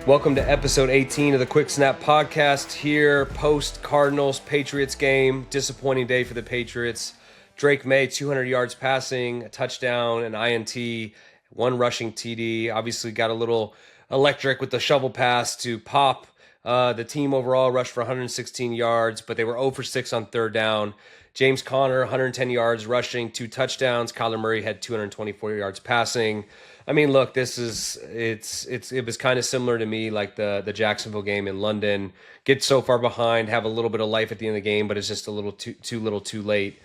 Welcome to episode 18 of the Quick Snap podcast here, post Cardinals Patriots game. Disappointing day for the Patriots. Drake Maye, 200 yards passing, a touchdown, an INT, one rushing TD. Obviously got a little electric with the shovel pass to Pop. The team overall rushed for 116 yards, but they were 0 for 6 on third down. James Conner, 110 yards rushing, 2 touchdowns. Kyler Murray had 224 yards passing. I mean, look, it was kind of similar to me, like the Jacksonville game in London. Get so far behind, have a little bit of life at the end of the game, but it's just a little too late.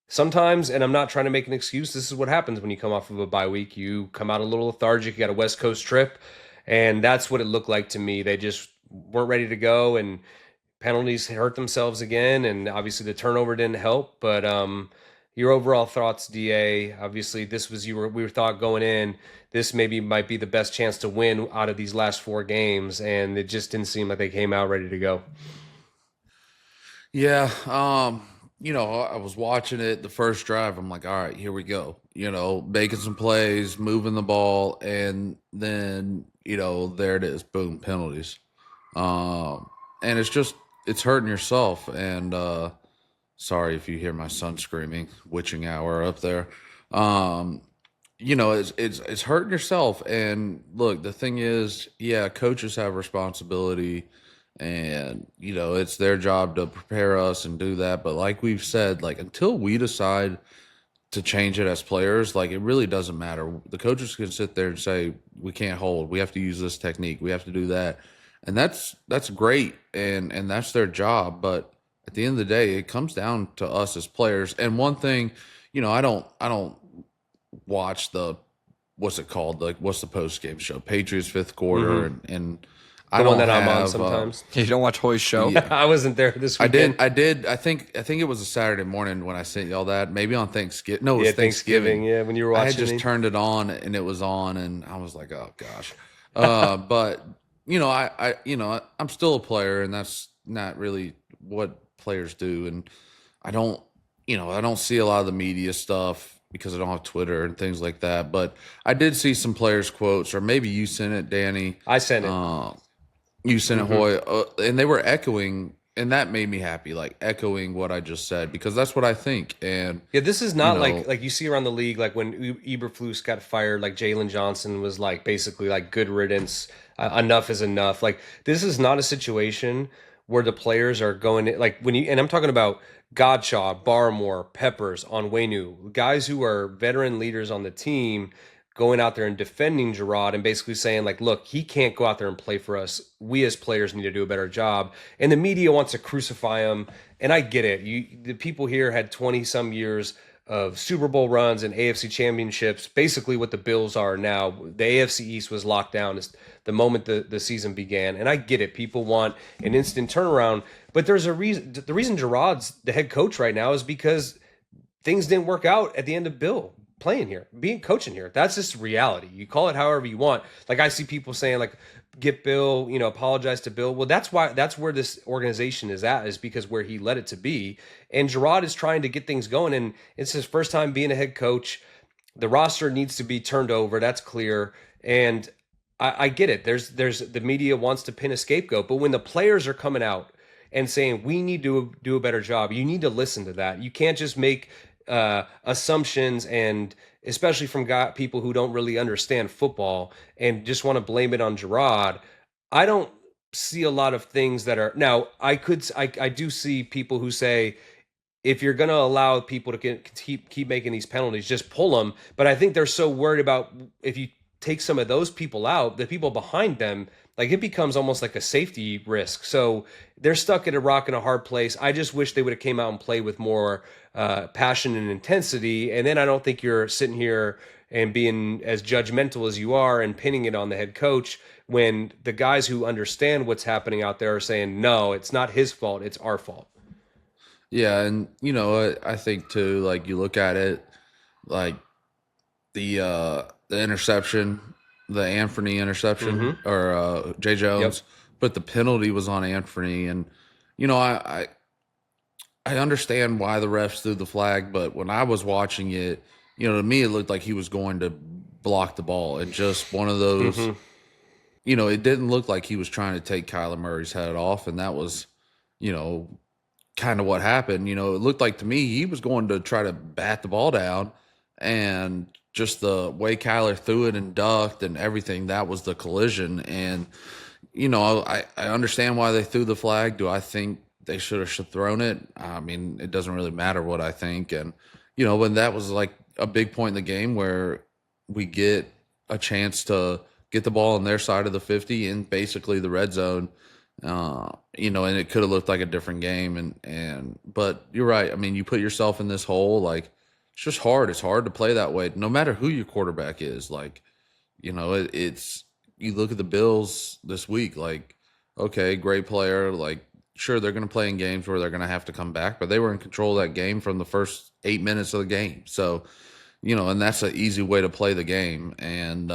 Sometimes, and I'm not trying to make an excuse, this is what happens when you come off of a bye week. You come out a little lethargic, you got a West Coast trip, and that's what it looked like to me. They just weren't ready to go, and penalties hurt themselves again, and obviously the turnover didn't help, but your overall thoughts, DA. Obviously, this was we thought going in, this might be the best chance to win out of these last 4 games, and it just didn't seem like they came out ready to go. Yeah, I was watching it the first drive. I'm like, all right, here we go. Making some plays, moving the ball, and then there it is, boom, penalties. And it's hurting yourself. And sorry if you hear my son screaming, witching hour up there. It's hurting yourself. And look, the thing is, yeah, coaches have responsibility, and it's their job to prepare us and do that. But like we've said, like until we decide to change it as players, like it really doesn't matter. The coaches can sit there and say, we can't hold, we have to use this technique, we have to do that. And that's great, and that's their job. But at the end of the day, it comes down to us as players. And one thing, I don't watch what's it called? Like, what's the post game show? Patriots fifth quarter, and I The don't one that I'm on have, sometimes. You don't watch Hoy's show? Yeah. I wasn't there this weekend. I did. I think it was a Saturday morning when I sent y'all that. Maybe on Thanksgiving. No, it was Yeah, Thanksgiving. yeah, when you were I watching. had just turned it on and it was on, and I was like, oh gosh. But I'm still a player, and that's not really what players do. And I don't see a lot of the media stuff because I don't have Twitter and things like that. But I did see some players' quotes, or maybe you sent it, Danny. I sent it. You sent it, Hoy, and they were echoing, and that made me happy, like echoing what I just said, because that's what I think. And Yeah, this is not like you see around the league, like when Eberflus got fired, like Jalen Johnson was like basically like good riddance, enough is enough. Like this is not a situation where the players are going like and I'm talking about Godshaw, Barmore, Peppers, Onwenu, guys who are veteran leaders on the team, going out there and defending Gerard and basically saying like, look, he can't go out there and play for us. We as players need to do a better job. And the media wants to crucify him. And I get it. The people here had 20 some years of Super Bowl runs and AFC championships, basically what the Bills are now. The AFC East was locked down the moment the season began. And I get it. People want an instant turnaround, but there's a reason. The reason Gerard's the head coach right now is because things didn't work out at the end of Bill playing here, coaching here. That's just reality. You call it however you want. Like I see people saying like, get Bill, apologize to Bill. Well, that's where this organization is because where he led it to be. And Gerard is trying to get things going, and it's his first time being a head coach. The roster needs to be turned over. That's clear. And I get it. There's the media wants to pin a scapegoat, but when the players are coming out and saying we need to do a better job, you need to listen to that. You can't just make assumptions, and especially from people who don't really understand football and just want to blame it on Gerard. I don't see a lot of things that are now. I do see people who say if you're going to allow people to keep making these penalties, just pull them. But I think they're so worried about if you take some of those people out, the people behind them, like it becomes almost like a safety risk. So they're stuck at a rock and a hard place. I just wish they would have came out and played with more passion and intensity. And then I don't think you're sitting here and being as judgmental as you are and pinning it on the head coach when the guys who understand what's happening out there are saying, no, it's not his fault, it's our fault. Yeah, and I think too, like you look at it, like the interception, the Anthony interception, or Jay Jones, but the penalty was on Anthony, and I understand why the refs threw the flag, but when I was watching it, to me it looked like he was going to block the ball, and just one of those it didn't look like he was trying to take Kyler Murray's head off, and that was, you know, kind of what happened. It looked like to me he was going to try to bat the ball down, and just the way Kyler threw it and ducked and everything, that was the collision. And I understand why they threw the flag. Do I think they should have thrown it? I mean, it doesn't really matter what I think. And when that was like a big point in the game where we get a chance to get the ball on their side of the 50 in basically the red zone, and it could have looked like a different game. But you're right. I mean, you put yourself in this hole, like it's just hard. It's hard to play that way, no matter who your quarterback is. Like, it's you look at the Bills this week, like, okay, great player. Like, sure, they're going to play in games where they're going to have to come back, but they were in control of that game from the first 8 minutes of the game. So, and that's an easy way to play the game. And,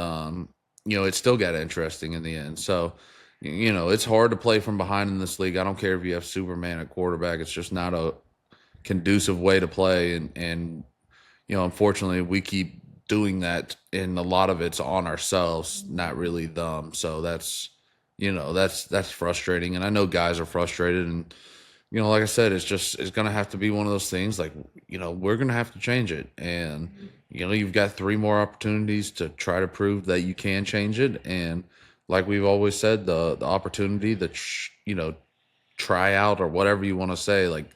it still got interesting in the end. So, it's hard to play from behind in this league. I don't care if you have Superman at quarterback. It's just not a conducive way to play. And unfortunately, we keep doing that, and a lot of it's on ourselves, not really them. So that's frustrating. And I know guys are frustrated, and like I said, it's gonna have to be one of those things. Like, we're gonna have to change it, and you've got 3 more opportunities to try to prove that you can change it. And like we've always said, the opportunity, try out or whatever you want to say, like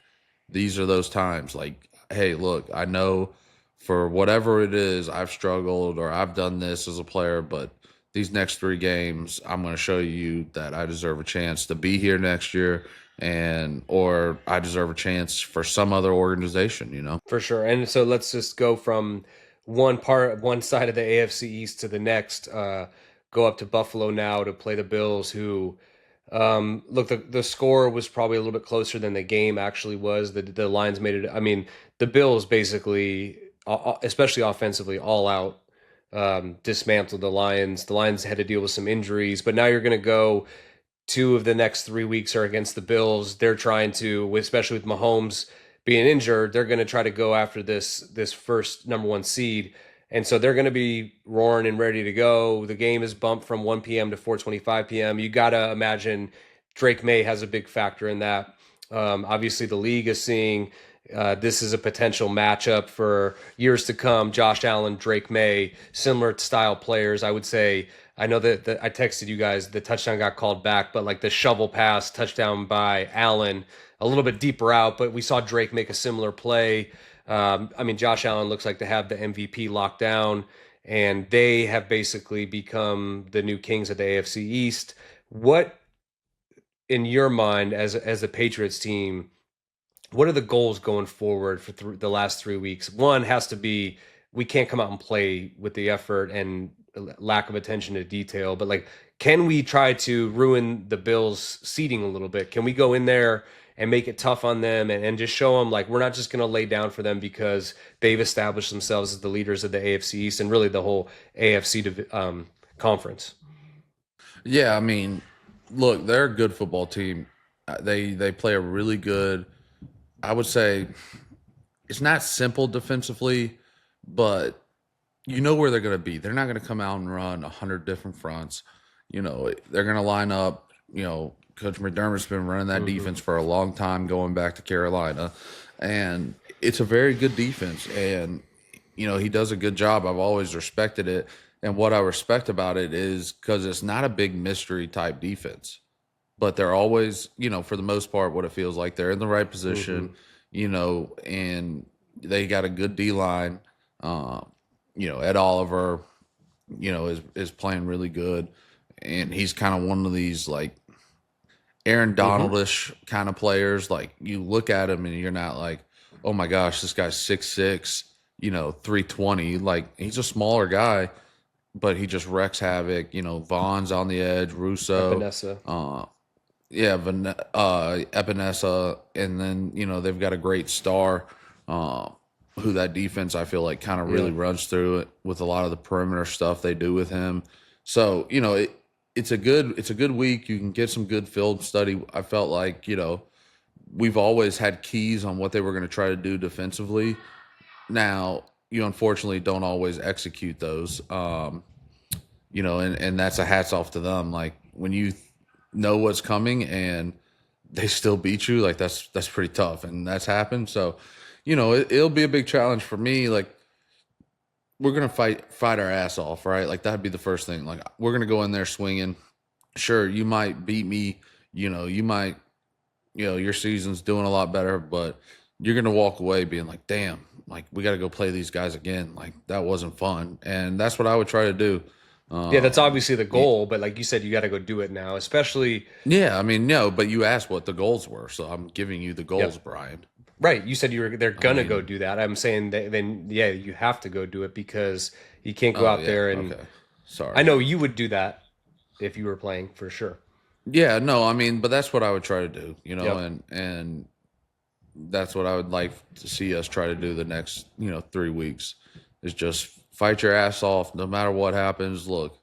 these are those times. Like, hey, look, I know for whatever it is, I've struggled or I've done this as a player, but these next 3 games, I'm going to show you that I deserve a chance to be here next year, or I deserve a chance for some other organization. For sure. And so let's just go from one side of the AFC East to the next. Go up to Buffalo now to play the Bills, who look, the score was probably a little bit closer than the game actually was. The lines made it. I mean, the Bills basically, especially offensively, all out dismantled the Lions. The Lions had to deal with some injuries, but now you're going to go 2 of the next 3 weeks are against the Bills. They're trying to, especially with Mahomes being injured, they're going to try to go after this first number 1 seed. And so they're going to be roaring and ready to go. The game is bumped from 1 p.m. to 4:25 p.m. You got to imagine Drake May has a big factor in that. Obviously, the league is seeing this is a potential matchup for years to come. Josh Allen, Drake May, similar style players. I would say, I know that I texted you guys, the touchdown got called back, but like the shovel pass touchdown by Allen, a little bit deeper out, but we saw Drake make a similar play. I mean, Josh Allen looks like to have the MVP locked down, and they have basically become the new kings of the AFC East. What, in your mind, as a Patriots team, what are the goals going forward for the last 3 weeks? One has to be we can't come out and play with the effort and lack of attention to detail, but like, can we try to ruin the Bills' seating a little bit? Can we go in there and make it tough on them and just show them like we're not just going to lay down for them because they've established themselves as the leaders of the AFC East and really the whole AFC conference? Yeah, I mean, look, they're a good football team. They play a really good. I would say it's not simple defensively, but you know where they're going to be. They're not going to come out and run 100 different fronts. They're going to line up. Coach McDermott's been running that defense for a long time, going back to Carolina, and it's a very good defense. And he does a good job. I've always respected it, and what I respect about it is because it's not a big mystery type defense, but they're always, for the most part, what it feels like they're in the right position, and they got a good D line. Ed Oliver, is playing really good, and he's kind of one of these like Aaron Donaldish kind of players. Like, you look at him and you're not like, oh my gosh, this guy's 6'6", 320. Like, he's a smaller guy, but he just wrecks havoc. Vaughn's on the edge, Russo, Vanessa. Epinesa, and then they've got a great star, who that defense I feel like kind of really runs through it with a lot of the perimeter stuff they do with him. So it's a good week. You can get some good film study. I felt like we've always had keys on what they were going to try to do defensively. Now you unfortunately don't always execute those. and that's a hats off to them. Like when you know what's coming and they still beat you, like that's pretty tough, and that's happened. So, it'll be a big challenge for me. Like we're gonna fight our ass off, right? Like that'd be the first thing. Like we're gonna go in there swinging. Sure, you might beat me. You might, your season's doing a lot better, but you're gonna walk away being like, damn, like we got to go play these guys again. Like that wasn't fun, and that's what I would try to do. Yeah, that's obviously the Y- goal, but like you said, you got to go do it now, especially. Yeah, I mean, no, but you asked what the goals were, so I'm giving you the Yep. goals, Brian. Right. You said they're I gonna go mean, do that. I'm saying that then yeah, you have to go do it because you can't go oh out yeah, there and okay, I sorry. know you would do that if you were playing for sure. Yeah, no, I mean, but that's what I would try to do, Yep. and that's what I would like to see us try to do the next, 3 weeks is just fight your ass off no matter what happens. Look,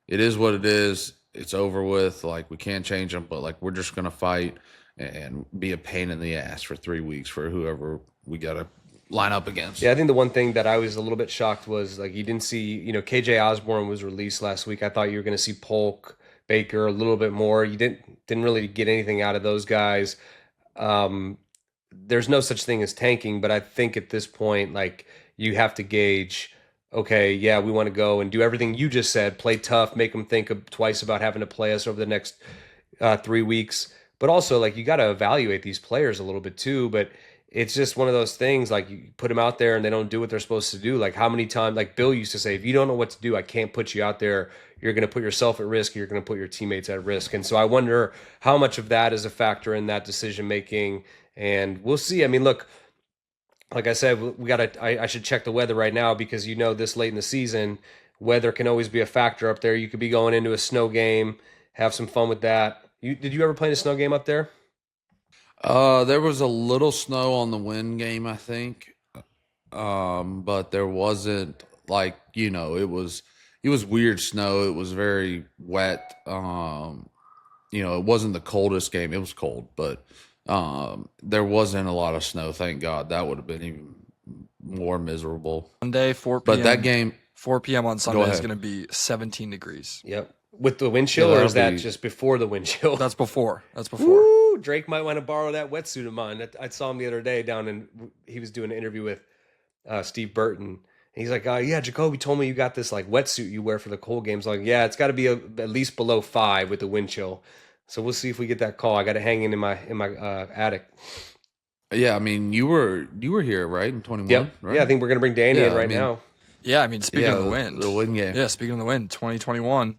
it is what it is. It's over with. Like we can't change them, but like we're just gonna fight and be a pain in the ass for 3 weeks for whoever we gotta line up against. Yeah, I think the one thing that I was a little bit shocked was like you didn't see, KJ Osborne was released last week. I thought you were going to see Polk, Baker a little bit more. You didn't really get anything out of those guys. Um, there's no such thing as tanking, but I think at this point, like you have to gauge, okay, yeah, we want to go and do everything you just said, play tough, make them think twice about having to play us over the next 3 weeks. But also, like, you got to evaluate these players a little bit too. But it's just one of those things, like, you put them out there and they don't do what they're supposed to do. Like, how many times, like Bill used to say, if you don't know what to do, I can't put you out there. You're going to put yourself at risk. You're going to put your teammates at risk. And so I wonder how much of that is a factor in that decision making. And we'll see. I mean, look, like I said, we got to, I should check the weather right now because this late in the season, weather can always be a factor up there. You could be going into a snow game, have some fun with that. Did you ever play in a snow game up there? There was a little snow on the wind game, I think. But there wasn't like, it was weird snow. It was very wet. It wasn't the coldest game. It was cold, but there wasn't a lot of snow, thank God. That would have been even more miserable. Sunday, 4 But that p.m. game, 4 p.m. on go Sunday is ahead. going to be 17 degrees. Yep. With the wind Yeah, chill, or that'll is that be just before the wind chill? That's before. That's before. Woo! Drake might want to borrow that wetsuit of mine. I saw him the other day down in. He was doing an interview with Steve Burton. And he's like, yeah, Jacoby told me you got this like wetsuit you wear for the cold games. Like, yeah, it's got to be at least below 5 with the wind chill. So we'll see if we get that call. I got it hanging in my attic. Yeah, I mean, you were here, right? In 21, Yep. right? Yeah, I think we're gonna bring Danny Yeah, in I right mean, now. Yeah, I mean, speaking of the wind. The wind game. Yeah, speaking of the wind, 2021,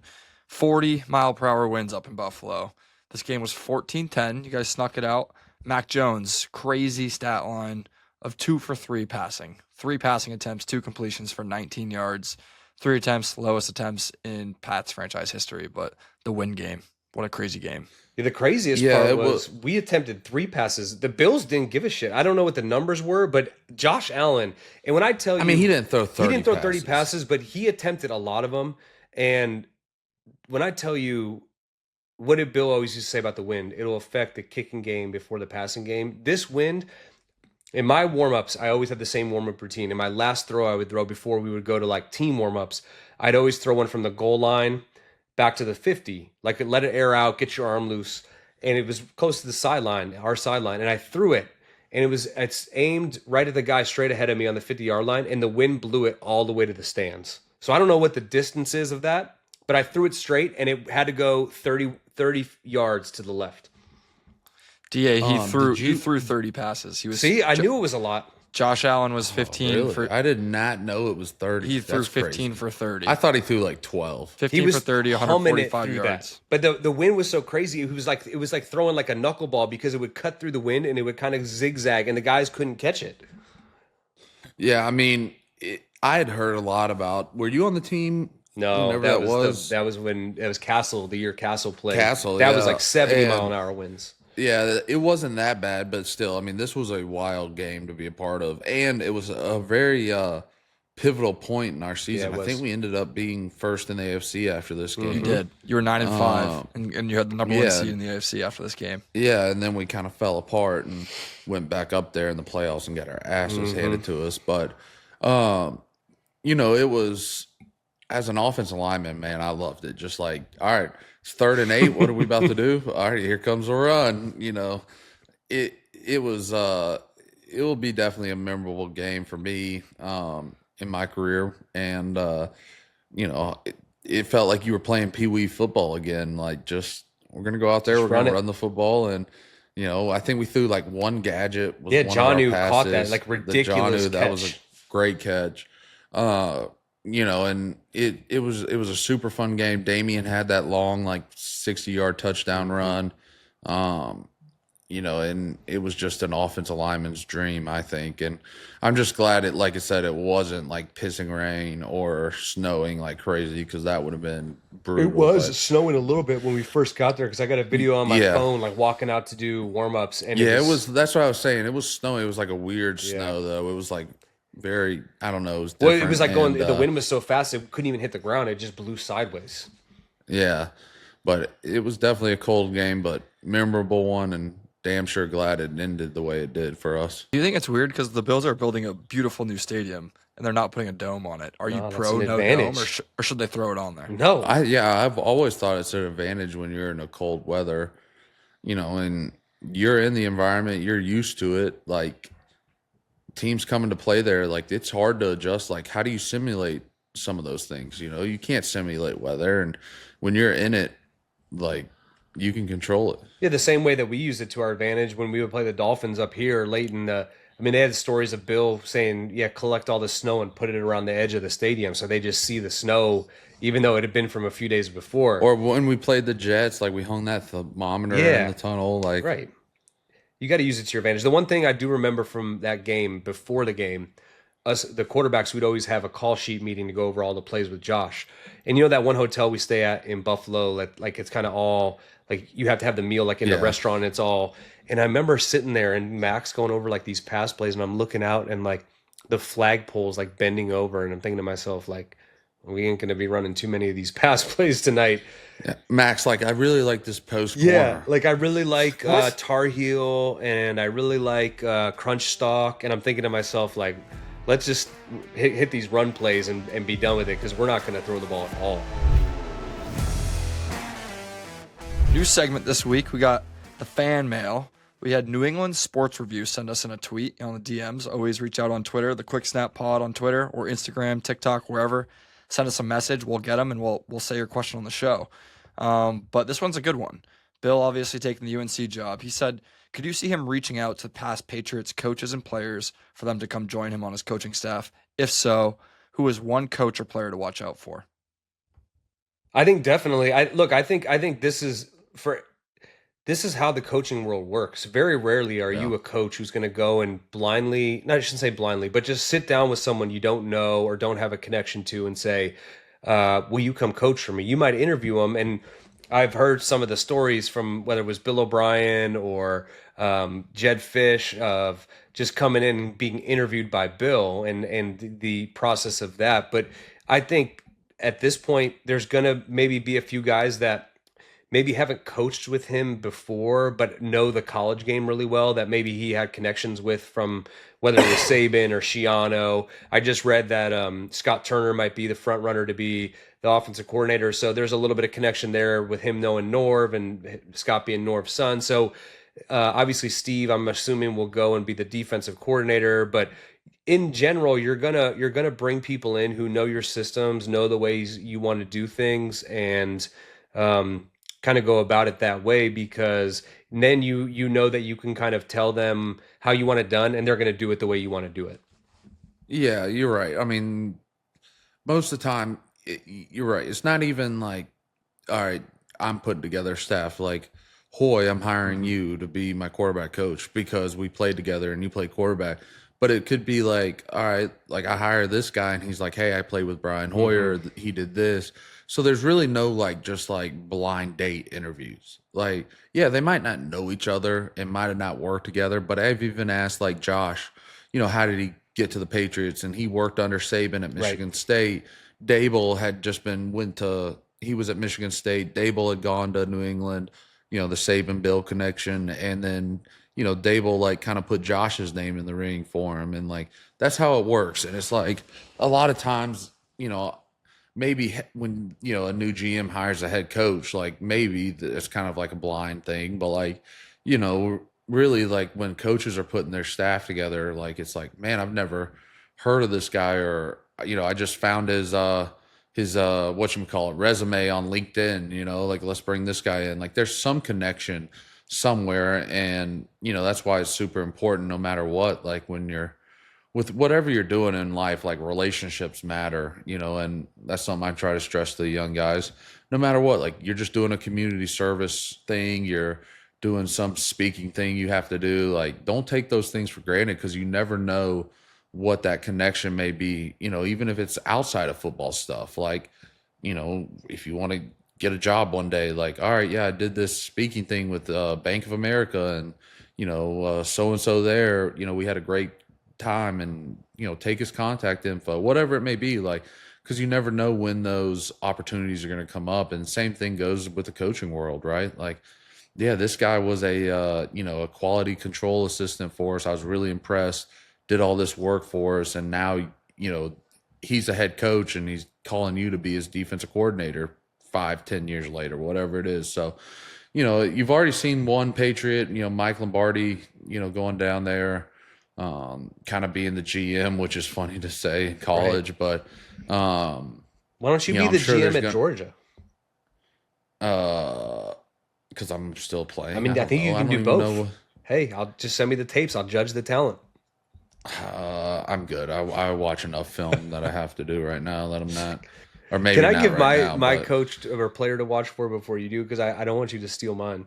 40-mile-per-hour winds up in Buffalo. This game was 14-10. You guys snuck it out. Mac Jones, crazy stat line of 2 for 3 passing. 3 passing attempts, 2 completions for 19 yards. 3 attempts, lowest attempts in Pat's franchise history. But the wind game, what a crazy game. Yeah, the craziest Yeah, part it was we attempted 3 passes. The Bills didn't give a shit. I don't know what the numbers were, but Josh Allen, and when I tell you, I mean, he didn't throw 30 he didn't throw 30 passes. passes, but he attempted a lot of them. And when I tell you, what did Bill always used to say about the wind? It'll affect the kicking game before the passing game. This wind, in my warm-ups, I always had the same warm-up routine. In my last throw I would throw before we would go to like team warm-ups, I'd always throw one from the goal line back to the 50. Like let it air out, get your arm loose. And it was close to the sideline, our sideline, and I threw it. And it's aimed right at the guy straight ahead of me on the 50-yard line, and the wind blew it all the way to the stands. So I don't know what the distance is of that, but I threw it straight, and it had to go 30 yards to the left. DA, he Did he threw 30 passes. He was See, I knew it was a lot. Josh Allen was 15 Really? for I did not know it was 30. he threw That's 15 crazy. for 30. I thought he threw like 12. 15 He was for 30, humming it 145 through yards. that. But the wind was so crazy. It was like throwing like a knuckleball because it would cut through the wind and it would kind of zigzag, and the guys couldn't catch it. Yeah, I mean, I had heard a lot about. Were you on the team? No, whenever that that was that was when it was Castle, the year Castle played. Castle, that was yeah. like 70 And- mile an hour winds. Yeah, it wasn't that bad, but still, I mean, this was a wild game to be a part of, and it was a very pivotal point in our season. it I think was. we ended up being first in the AFC after this game. You did. You were 9 and 5, Um, and you had the number 1 yeah. seed in the AFC after this game. Yeah, and then we kind of fell apart and went back up there in the playoffs and got our asses handed to us. But, it was as an offensive lineman, man, I loved it. Just like, all right, it's 3rd and 8. What are we about to do? All right, here comes a run. It was it will be definitely a memorable game for me in my career, and it felt like you were playing pee wee football again. Like, just we're gonna go out there, Just we're run gonna it. run the football, and I think we threw like one gadget was Yeah, one of our Johnu caught that passes. like The ridiculous Johnu, that was a catch. great catch. And it was a super fun game. Damian had that long like 60-yard touchdown run. Um, and it was just an offensive lineman's dream, I think. And I'm just glad like I said, it wasn't like pissing rain or snowing like crazy, because that would have been It brutal. was But snowing a little bit when we first got there because I got a video on my yeah, phone, like walking out to do warm ups, and yeah, it was. That's what I was saying. It was snowing. It was like a weird yeah. snow, though. It was like very, I don't know, it was Well, it was different. like going. And The wind was so fast it couldn't even hit the ground; it just blew sideways. yeah, but it was definitely a cold game, but memorable one, and damn sure glad it ended the way it did for us. Do you think it's weird because the Bills are building a beautiful new stadium and they're not putting a dome on it? Are you No, that's pro an no dome, advantage. or should they throw it on there? No, I've always thought it's an advantage when you're in a cold weather, and you're in the environment, you're used to it. Like, teams coming to play there, like, it's hard to adjust. Like, how do you simulate some of those things? You can't simulate weather, and when you're in it, like, you can control it. yeah, the same way that we used it to our advantage when we would play the Dolphins up here late in the. I mean, they had stories of Bill saying, "Yeah, collect all the snow and put it around the edge of the stadium, so they just see the snow, even though it had been from a few days before." Or when we played the Jets, like, we hung that thermometer in Yeah, the tunnel, like, right. You got to use it to your advantage. The one thing I do remember from that game, before the game, us the quarterbacks, we'd always have a call sheet meeting to go over all the plays with Josh. And that one hotel we stay at in Buffalo, like it's kind of all like you have to have the meal like in the yeah. restaurant. It's all. And I remember sitting there and Max going over like these pass plays, and I'm looking out and like the flagpole's like bending over, and I'm thinking to myself like, we ain't gonna be running too many of these pass plays tonight. Yeah. Max, like, I really like this post Yeah, corner. like I really like What? Tar Heel, and I really like Crunch Stock, and I'm thinking to myself like, let's just hit these run plays and be done with it because we're not going to throw the ball at all. New segment this week. We got the fan mail. We had New England Sports Review send us in a tweet on the DMs. Always reach out on Twitter, the Quick Snap Pod on Twitter, or Instagram, TikTok, wherever. Send us a message. We'll get them, and we'll say your question on the show. But this one's a good one. Bill obviously taking the UNC job. He said, could you see him reaching out to past Patriots coaches and players for them to come join him on his coaching staff? If so, who is one coach or player to watch out for? I think definitely. I think this is how the coaching world works. Very rarely are you a coach who's going to go and blindly, no, I shouldn't say blindly, but just sit down with someone you don't know or don't have a connection to and say, will you come coach for me? You might interview them. And I've heard some of the stories from whether it was Bill O'Brien or Jed Fish of just coming in and being interviewed by Bill and the process of that. But I think at this point, there's going to maybe be a few guys that maybe haven't coached with him before, but know the college game really well that maybe he had connections with from whether it was Saban or Shiano. I just read that Scott Turner might be the front runner to be the offensive coordinator. So there's a little bit of connection there with him knowing Norv and Scott being Norv's son. So obviously Steve, I'm assuming, will go and be the defensive coordinator, but in general, you're gonna bring people in who know your systems, know the ways you want to do things, and kind of go about it that way, because then you know that you can kind of tell them how you want it done, and they're going to do it the way you want to do it. Yeah, you're right. I mean, most of the time, you're right. It's not even like, all right, I'm putting together staff. Like, Hoy, I'm hiring you to be my quarterback coach because we played together and you play quarterback. But it could be like, all right, like I hire this guy and he's like, hey, I played with Brian Hoyer. He did this. So there's really no like just like blind date interviews. Like, yeah, they might not know each other and might have not worked together. But I've even asked like Josh, how did he get to the Patriots? And he worked under Saban at Michigan State. Dable had just he was at Michigan State. Dable had gone to New England, the Saban Bill connection. And then, Dable like kind of put Josh's name in the ring for him. And like, that's how it works. And it's like a lot of times, maybe when, a new GM hires a head coach, like maybe it's kind of like a blind thing, but like, really like when coaches are putting their staff together, like it's like, man, I've never heard of this guy, or I just found his resume on LinkedIn, like let's bring this guy in. Like there's some connection somewhere, and that's why it's super important no matter what. Like when you're with whatever you're doing in life, like relationships matter, and that's something I try to stress to the young guys. No matter what, like you're just doing a community service thing, you're doing some speaking thing you have to do. Like don't take those things for granted, because you never know what that connection may be, even if it's outside of football stuff. Like, if you want to get a job one day, like, all right, yeah, I did this speaking thing with Bank of America, and, so-and-so there, we had a great time, and, take his contact info, whatever it may be, like, because you never know when those opportunities are going to come up. And same thing goes with the coaching world, right? Like, yeah, this guy was a quality control assistant for us. I was really impressed, did all this work for us, and now, he's a head coach, and he's calling you to be his defensive coordinator 5-10 years later, whatever it is. So, you've already seen one Patriot, Mike Lombardi, going down there, kind of being the GM, which is funny to say in college, right. But why don't you be the GM at Georgia? Because I'm still playing. I mean, I think you can do both. Hey, I'll just send me the tapes. I'll judge the talent. I'm good. I watch enough film that I have to do right now. Let them not. Or maybe can I not give right my coach or player to watch for before you do? Because I don't want you to steal mine.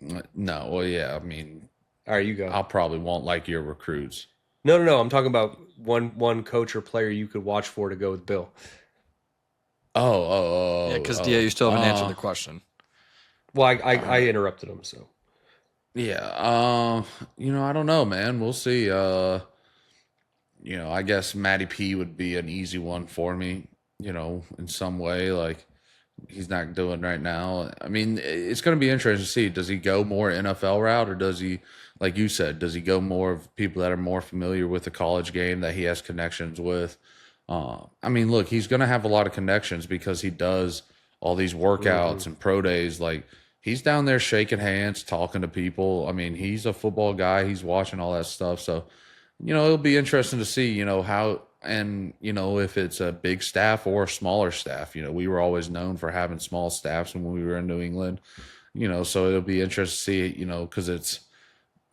No. Well, yeah. I mean, all right, you go. I probably won't like your recruits. No. I'm talking about one coach or player you could watch for to go with Bill. Oh. Yeah, because you still haven't answered the question. Well, I interrupted him, so. Yeah. I don't know, man. We'll see. I guess Matty P would be an easy one for me, in some way. Like he's not doing right now. I mean, it's going to be interesting to see. Does he go more NFL route, or does he, like you said, does he go more of people that are more familiar with the college game that he has connections with? I mean, look, he's going to have a lot of connections because he does all these workouts and pro days. Like, he's down there shaking hands, talking to people. I mean, he's a football guy. He's watching all that stuff. So, it'll be interesting to see, how, and, if it's a big staff or a smaller staff. We were always known for having small staffs when we were in New England, so it'll be interesting to see, because it's,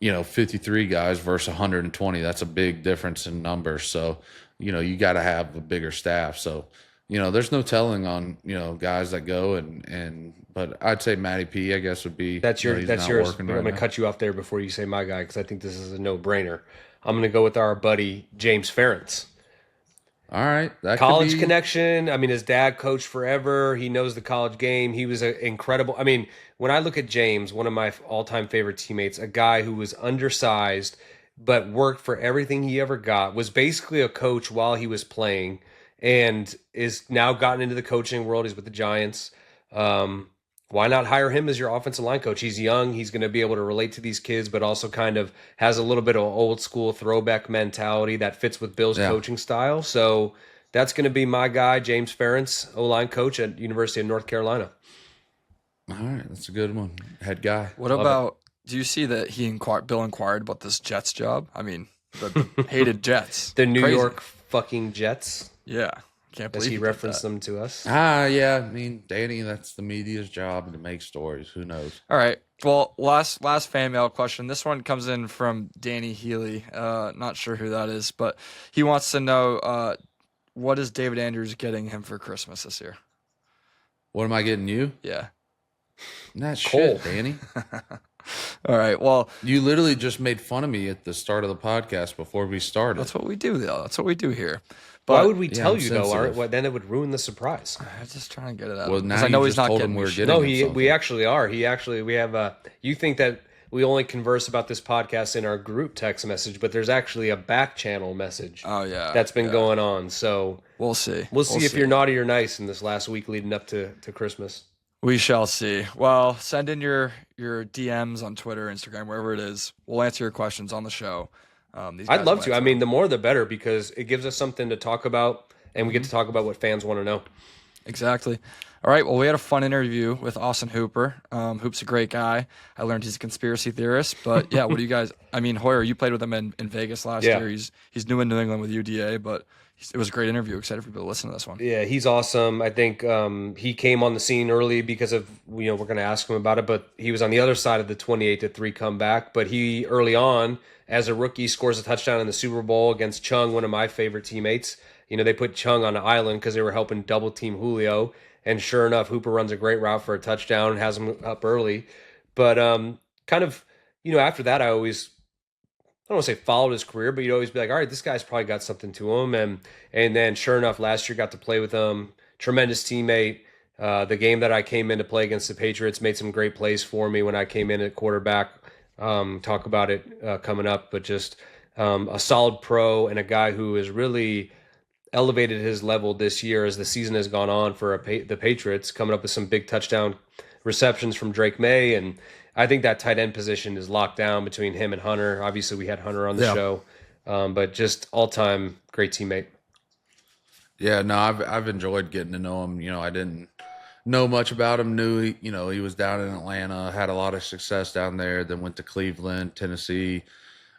53 guys versus 120. That's a big difference in numbers. So, you got to have a bigger staff. So, there's no telling on, guys that go but I'd say Matty P, I guess, would be. That's yours. I'm going to cut you off there before you say my guy, because I think this is a no-brainer. I'm going to go with our buddy James Ferentz. All right. That college connection. I mean, his dad coached forever. He knows the college game. He was incredible. I mean, when I look at James, one of my all-time favorite teammates, a guy who was undersized but worked for everything he ever got, was basically a coach while he was playing, and is now gotten into the coaching world. He's with the Giants. Why not hire him as your offensive line coach? He's young. He's going to be able to relate to these kids, but also kind of has a little bit of old school throwback mentality that fits with Bill's coaching style. So that's going to be my guy, James Ferentz, O-line coach at University of North Carolina. All right. That's a good one. Head guy. What about, do you see that Bill inquired about this Jets job? I mean, the hated Jets. The New York fucking Jets. Yeah. Can't believe he referenced them to us. Yeah. I mean, Danny, that's the media's job to make stories. Who knows? All right. Well, last fan mail question. This one comes in from Danny Healy. Not sure who that is, but he wants to know what is David Andrews getting him for Christmas this year? What am I getting you? Yeah. Not shit, Danny. All right. Well, you literally just made fun of me at the start of the podcast before we started. That's what we do, though. That's what we do here. But, why would we tell you though? Then it would ruin the surprise. I'm just trying to get it out. Well, now I know he's not getting. No, we actually are. We have you think that we only converse about this podcast in our group text message, but there's actually a back channel message. Oh yeah, that's been going on. So we'll see. We'll see if you're naughty or nice in this last week leading up to Christmas. We shall see. Well, send in your DMs on Twitter, Instagram, wherever it is. We'll answer your questions on the show. I'd love to. I mean, the more the better, because it gives us something to talk about and we get to talk about what fans want to know. Exactly. All right. Well, we had a fun interview with Austin Hooper. Hoop's a great guy. I learned he's a conspiracy theorist. But yeah, what do you guys? I mean, Hoyer, you played with him in Vegas last Yeah. year. He's new in New England with UDA, but it was a great interview. Excited for people to listen to this one. Yeah, he's awesome. I think he came on the scene early because of, we're going to ask him about it, but he was on the other side of the 28-3 comeback. But he early on, as a rookie, scores a touchdown in the Super Bowl against Chung, one of my favorite teammates. They put Chung on an island because they were helping double team Julio, and sure enough, Hooper runs a great route for a touchdown and has him up early. But kind of, after that, I don't want to say followed his career, but you'd always be like, all right, this guy's probably got something to him. And then sure enough, last year got to play with him. Tremendous teammate. The game that I came in to play against the Patriots made some great plays for me when I came in at quarterback. Talk about it coming up, but just a solid pro and a guy who has really elevated his level this year as the season has gone on for the Patriots, coming up with some big touchdown receptions from Drake Maye. And I think that tight end position is locked down between him and Hunter. Obviously, we had Hunter on the show, but just all-time great teammate. Yeah, no, I've enjoyed getting to know him. I didn't know much about him. Knew he was down in Atlanta, had a lot of success down there. Then went to Cleveland, Tennessee,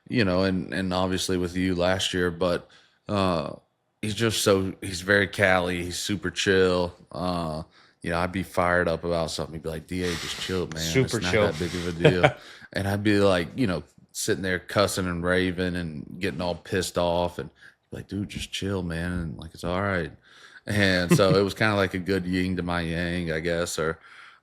and obviously with you last year. But he's very Cali. He's super chill. I'd be fired up about something. He'd be like, DA, just chill, man. Super it's not chill. that big of a deal. And I'd be like, sitting there cussing and raving and getting all pissed off. And like, dude, just chill, man. And like, it's all right. And so it was kind of like a good yin to my yang, I guess.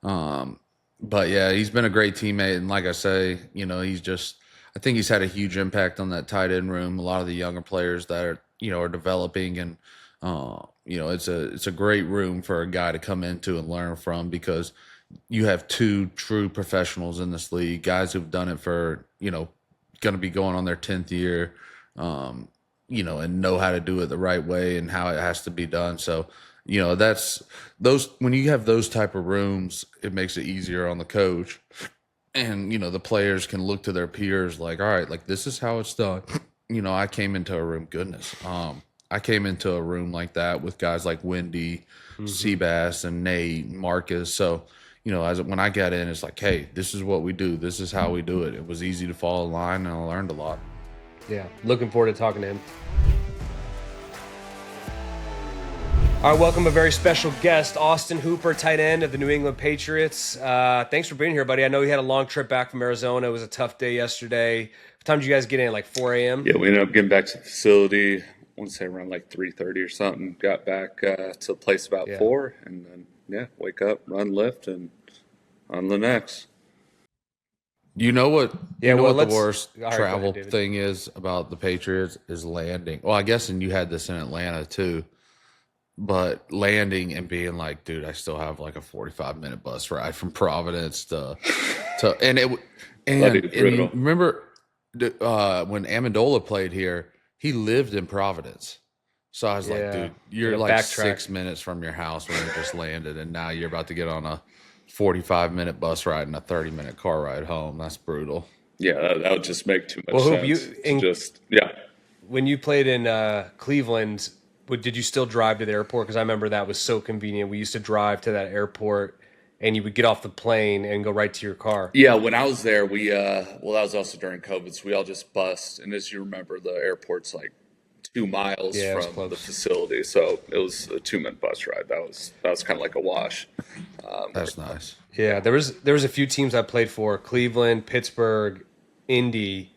But yeah, he's been a great teammate. And like I say, I think he's had a huge impact on that tight end room. A lot of the younger players that are developing, and it's a great room for a guy to come into and learn from, because you have two true professionals in this league, guys who've done it for, going to be going on their 10th year, and know how to do it the right way and how it has to be done. So, that's those, when you have those type of rooms, it makes it easier on the coach. And, the players can look to their peers like, all right, like this is how it's done. I came into a room, I came into a room like that with guys like Wendy, Seabass, and Nate, and Marcus. So, when I got in, it's like, hey, this is what we do. This is how we do it. It was easy to fall in line, and I learned a lot. Yeah, looking forward to talking to him. All right, welcome a very special guest, Austin Hooper, tight end of the New England Patriots. Thanks for being here, buddy. I know you had a long trip back from Arizona. It was a tough day yesterday. What time did you guys get in, like 4 a.m.? Yeah, we ended up getting back to the facility, I want to say around like 3:30 or something. Got back to the place about 4, and then, wake up, run, lift, and on the next. You know what? Yeah, what the let's- worst all right, go travel ahead, David. thing is about the Patriots is landing. Well, I guess, and you had this in Atlanta too, but landing and being like, dude, I still have like a 45-minute bus ride from Providence to and it and you remember when Amendola played here, he lived in Providence. So I was like, dude, you're like backtrack. 6 minutes from your house when you just landed, and now you're about to get on a 45-minute bus ride and a 30-minute car ride home. That's brutal. Yeah, that would just make too much Well, sense. When you played in Cleveland, did you still drive to the airport? Because I remember that was so convenient. We used to drive to that airport, and you would get off the plane and go right to your car. Yeah, when I was there, we that was also during COVID, so we all just bussed. And as you remember, the airport's like 2 miles from the facility, so it was a 2-minute bus ride. That was kind of like a wash. That's nice. Yeah, there was a few teams I played for: Cleveland, Pittsburgh, Indy,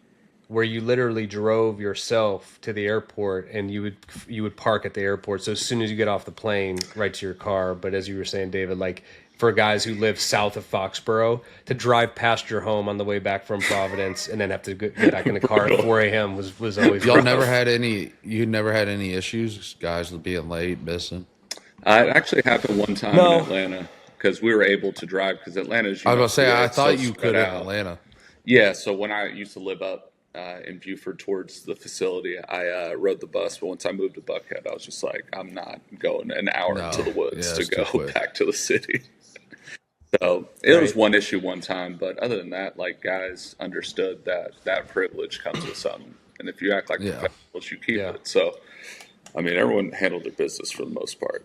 where you literally drove yourself to the airport, and you would park at the airport. So as soon as you get off the plane, right to your car. But as you were saying, David, like for guys who live south of Foxborough, to drive past your home on the way back from Providence and then have to get back in the car at 4 a.m. was always Y'all rough. never had any issues, guys being late, missing? It actually happened one time in Atlanta because we were able to drive, because Atlanta's. I was about to say, I thought you could in Atlanta. Yeah, so when I used to live up in Buford towards the facility, I rode the bus. But once I moved to Buckhead, I was just like, I'm not going an hour into the woods to go back to the city. So it was one issue one time, but other than that, like, guys understood that privilege comes with something, and if you act like professionals, you keep it. So I mean, everyone handled their business for the most part.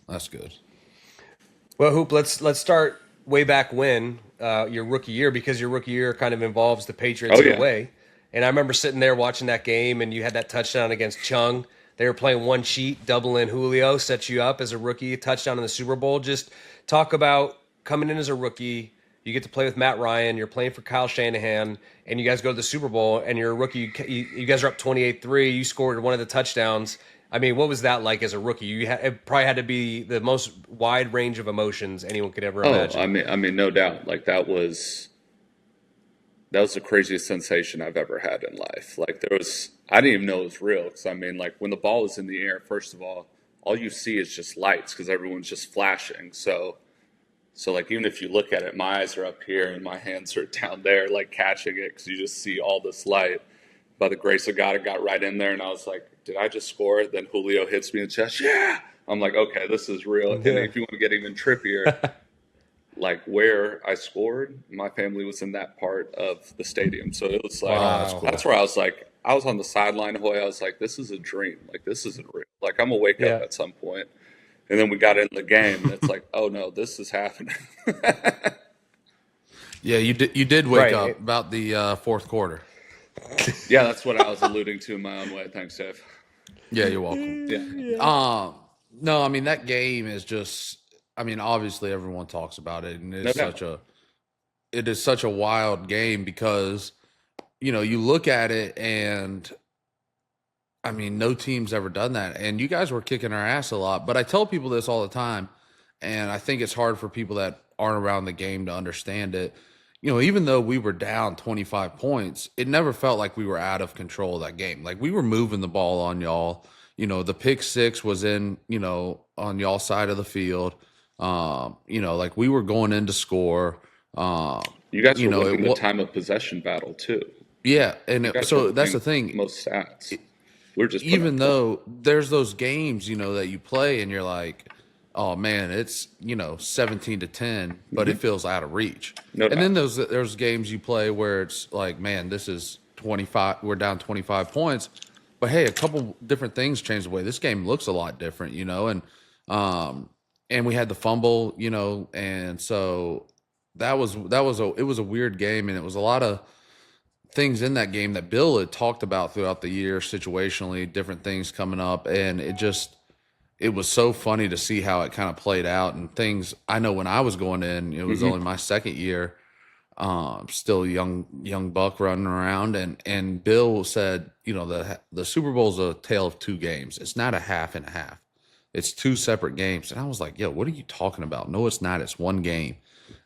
That's good. Well, Hoop, let's start way back when your rookie year, because your rookie year kind of involves the Patriots in a way. And I remember sitting there watching that game, and you had that touchdown against Chung. They were playing one sheet, double in Julio, set you up as a rookie, touchdown in the Super Bowl. Just talk about coming in as a rookie. You get to play with Matt Ryan. You're playing for Kyle Shanahan, and you guys go to the Super Bowl, and you're a rookie. You guys are up 28-3. You scored one of the touchdowns. I mean, what was that like as a rookie? It probably had to be the most wide range of emotions anyone could ever imagine. I mean, no doubt. Like that was the craziest sensation I've ever had in life. Like I didn't even know it was real. Because I mean, like when the ball is in the air, first of all you see is just lights because everyone's just flashing. So like even if you look at it, my eyes are up here and my hands are down there, like catching it because you just see all this light. By the grace of God, it got right in there, and I was like, did I just score? Then Julio hits me in the chest. Yeah. I'm like, okay, this is real. And if you want to get even trippier, like where I scored, my family was in that part of the stadium. So it was like, that's where I was like, I was on the sideline the whole way. I was like, this is a dream. Like, this isn't real. Like, I'm going to wake up at some point. And then we got in the game, and it's like, oh, no, this is happening. Yeah, you did wake up about the fourth quarter. Yeah, that's what I was alluding to in my own way. Thanks, Dave. Yeah, you're welcome. Yeah. No, I mean, that game is just, I mean, obviously everyone talks about it, and it is such a wild game because, you know, you look at it and, I mean, no team's ever done that. And you guys were kicking our ass a lot. But I tell people this all the time, and I think it's hard for people that aren't around the game to understand it. You know, even though we were down 25 points, it never felt like we were out of control of that game. Like, we were moving the ball on y'all. You know, the pick six was in, you know, on y'all side of the field. You know, like we were going in to score. You guys were winning the time of possession battle, too. Yeah, and so that's the thing. Most stats. We're just even though there's those games, you know, that you play and you're like, oh man, it's, you know, 17-10, but it feels out of reach. And then there's games you play where it's like, man, this is 25, we're down 25 points, but hey, a couple different things changed the way this game looks a lot different, you know, and we had the fumble, you know, and so it was a weird game, and it was a lot of things in that game that Bill had talked about throughout the year, situationally, different things coming up. And it was so funny to see how it kind of played out, and things. I know when I was going in, it was only my second year, still young buck running around. And Bill said, you know, the Super Bowl is a tale of two games. It's not a half and a half. It's two separate games. And I was like, yo, what are you talking about? No, it's not. It's one game.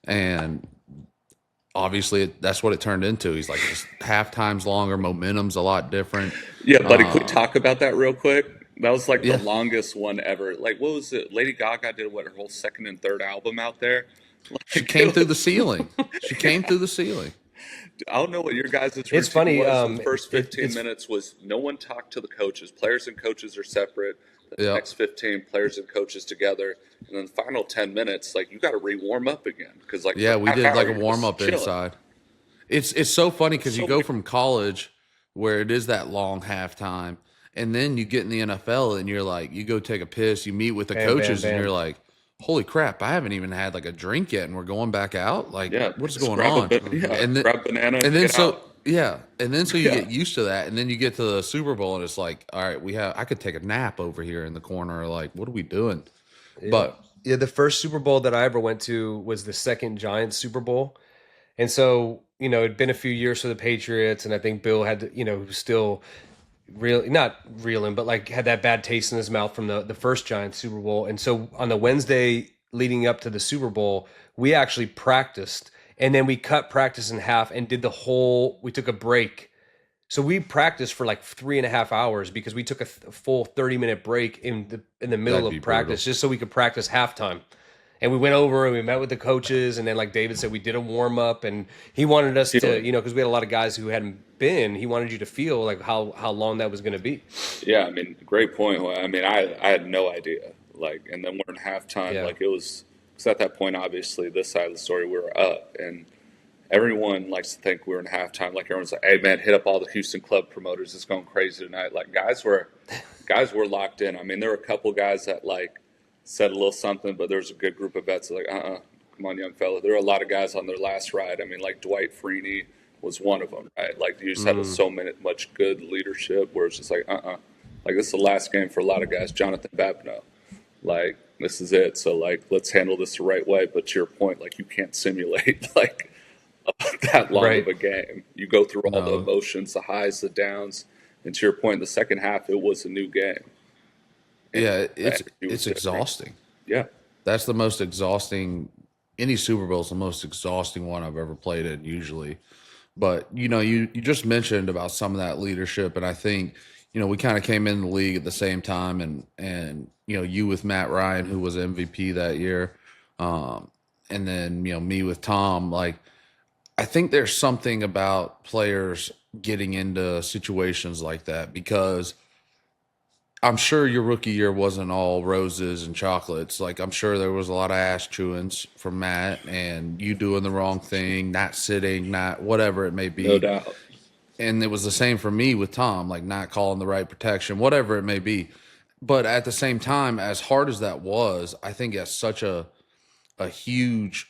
And obviously, that's what it turned into. He's like, just halftime's longer, momentum's a lot different. Yeah, buddy, quick talk about that real quick. That was like the longest one ever. Like, what was it? Lady Gaga did her whole second and third album out there. Like, she came through the ceiling. She came through the ceiling. I don't know what your guys' routine It's funny. was. The first 15 minutes was no one talked to the coaches. Players and coaches are separate. The next 15, players and coaches together. And then the final 10 minutes, like, you got to re-warm up again. Cause like, we did like a warm-up inside. It's so funny because you go from college where it is that long halftime, and then you get in the NFL and you're like, you go take a piss, you meet with the coaches, and you're like, holy crap, I haven't even had like a drink yet, and we're going back out? Like, what's going on? And then, grab banana and then so out. and then so you get used to that, and then you get to the Super Bowl, and it's like, all right, I could take a nap over here in the corner. Like, what are we doing? Yeah. But the first Super Bowl that I ever went to was the second Giants Super Bowl. And so, you know, it'd been a few years for the Patriots, and I think Bill had to, you know, still not reeling, but like had that bad taste in his mouth from the first Giants Super Bowl. And so on the Wednesday leading up to the Super Bowl, we actually practiced, and then we cut practice in half and we took a break. So we practiced for like 3.5 hours because we took a full 30-minute break in the middle of practice, just so we could practice halftime. And we went over and we met with the coaches, and then, like David said, we did a warm up, and he wanted us to, you know, because we had a lot of guys who hadn't been. He wanted you to feel like how long that was going to be. Yeah, I mean, great point. I mean, I had no idea. Like, and then we're in halftime. Like, it was, because at that point, obviously, this side of the story, we were up, and everyone likes to think we're in halftime. Like everyone's like, "Hey man, hit up all the Houston club promoters. It's going crazy tonight." Like guys were locked in. I mean, there were a couple guys that like said a little something, but there was a good group of vets like, come on, young fella. There were a lot of guys on their last ride. I mean, like Dwight Freeney was one of them, right? Like you just had so much good leadership where it's just like, like this is the last game for a lot of guys. Jonathan Babineau, like this is it. So like let's handle this the right way. But to your point, like you can't simulate like that long of a game. You go through all the emotions, the highs, the downs, and to your point, the second half it was a new game. And it's exhausting. Yeah, that's the most exhausting. Any Super Bowl is the most exhausting one I've ever played in, usually. But you just mentioned about some of that leadership, and I think we kind of came in the league at the same time, and you with Matt Ryan, who was MVP that year, and then me with Tom. Like, I think there's something about players getting into situations like that, because I'm sure your rookie year wasn't all roses and chocolates. Like, I'm sure there was a lot of ass chewings from Matt and you doing the wrong thing, not sitting, not whatever it may be. No doubt. And it was the same for me with Tom, like not calling the right protection, whatever it may be. But at the same time, as hard as that was, I think that's such a huge,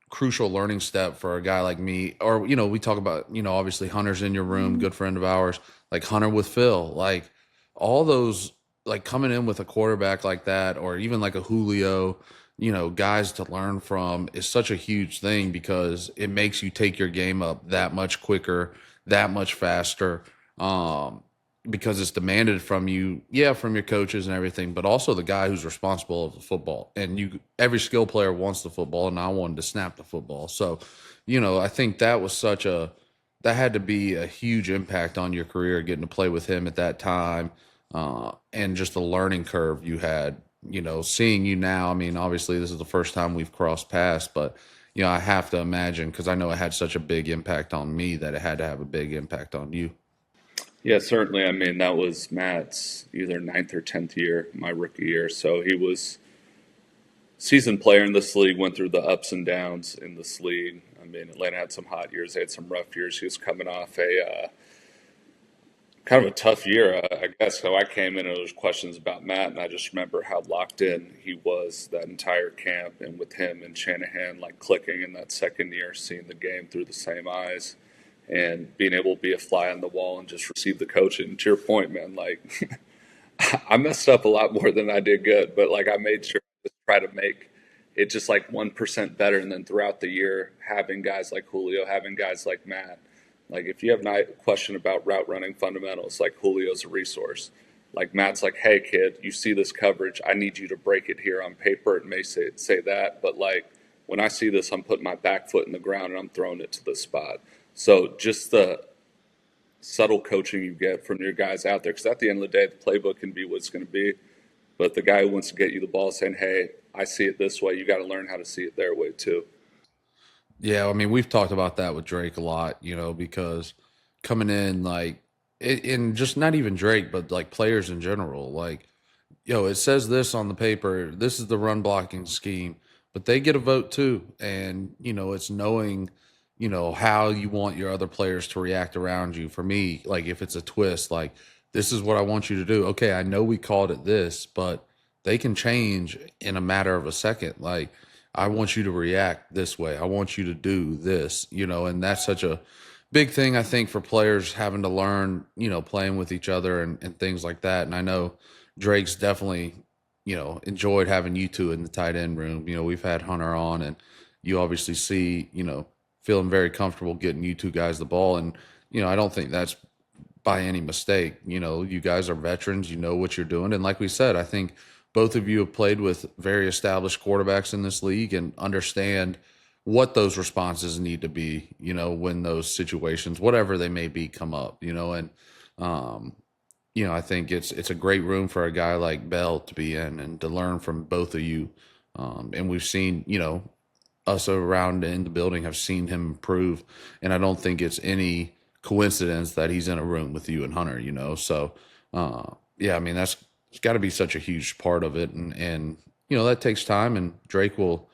crucial learning step for a guy like me. Or, we talk about, obviously Hunter's in your room, good friend of ours, like Hunter with Phil, like all those, like coming in with a quarterback like that, or even like a Julio, guys to learn from is such a huge thing, because it makes you take your game up that much quicker, that much faster, because it's demanded from you, from your coaches and everything, but also the guy who's responsible of the football. And every skill player wants the football, and I wanted to snap the football. So, I think that was that had to be a huge impact on your career, getting to play with him at that time, and just the learning curve you had, seeing you now. I mean, obviously this is the first time we've crossed paths, but, I have to imagine, because I know it had such a big impact on me, that it had to have a big impact on you. Yeah, certainly. I mean, that was Matt's either 9th or 10th year, my rookie year. So he was seasoned player in this league, went through the ups and downs in this league. I mean, Atlanta had some hot years, they had some rough years. He was coming off a kind of a tough year, I guess. So I came in and there was questions about Matt, and I just remember how locked in he was that entire camp, and with him and Shanahan like clicking in that second year, seeing the game through the same eyes, and being able to be a fly on the wall and just receive the coaching. And to your point, man, like I messed up a lot more than I did good, but like I made sure to try to make it just like 1% better. And then throughout the year, having guys like Julio, having guys like Matt, like if you have a question about route running fundamentals, like Julio's a resource. Like Matt's like, hey kid, you see this coverage, I need you to break it here on paper. It may say that, but like when I see this, I'm putting my back foot in the ground and I'm throwing it to the spot. So just the subtle coaching you get from your guys out there, because at the end of the day, the playbook can be what it's going to be. But the guy who wants to get you the ball saying, hey, I see it this way, you got to learn how to see it their way too. Yeah, I mean, we've talked about that with Drake a lot, because coming in, like, and just not even Drake, but like players in general, like, it says this on the paper, this is the run blocking scheme, but they get a vote too. And, it's knowing, how you want your other players to react around you. For me, like if it's a twist, like this is what I want you to do. Okay, I know we called it this, but they can change in a matter of a second. Like, I want you to react this way. I want you to do this, and that's such a big thing, I think, for players having to learn, playing with each other and things like that. And I know Drake's definitely, enjoyed having you two in the tight end room. We've had Hunter on, and you obviously see, feeling very comfortable getting you two guys the ball. And, I don't think that's by any mistake. You guys are veterans, you know what you're doing. And like we said, I think both of you have played with very established quarterbacks in this league and understand what those responses need to be, when those situations, whatever they may be, come up, and, I think it's a great room for a guy like Bell to be in and to learn from both of you. And we've seen, us around in the building have seen him improve. And I don't think it's any coincidence that he's in a room with you and Hunter, So, yeah, I mean, it's got to be such a huge part of it. And, that takes time, and Drake will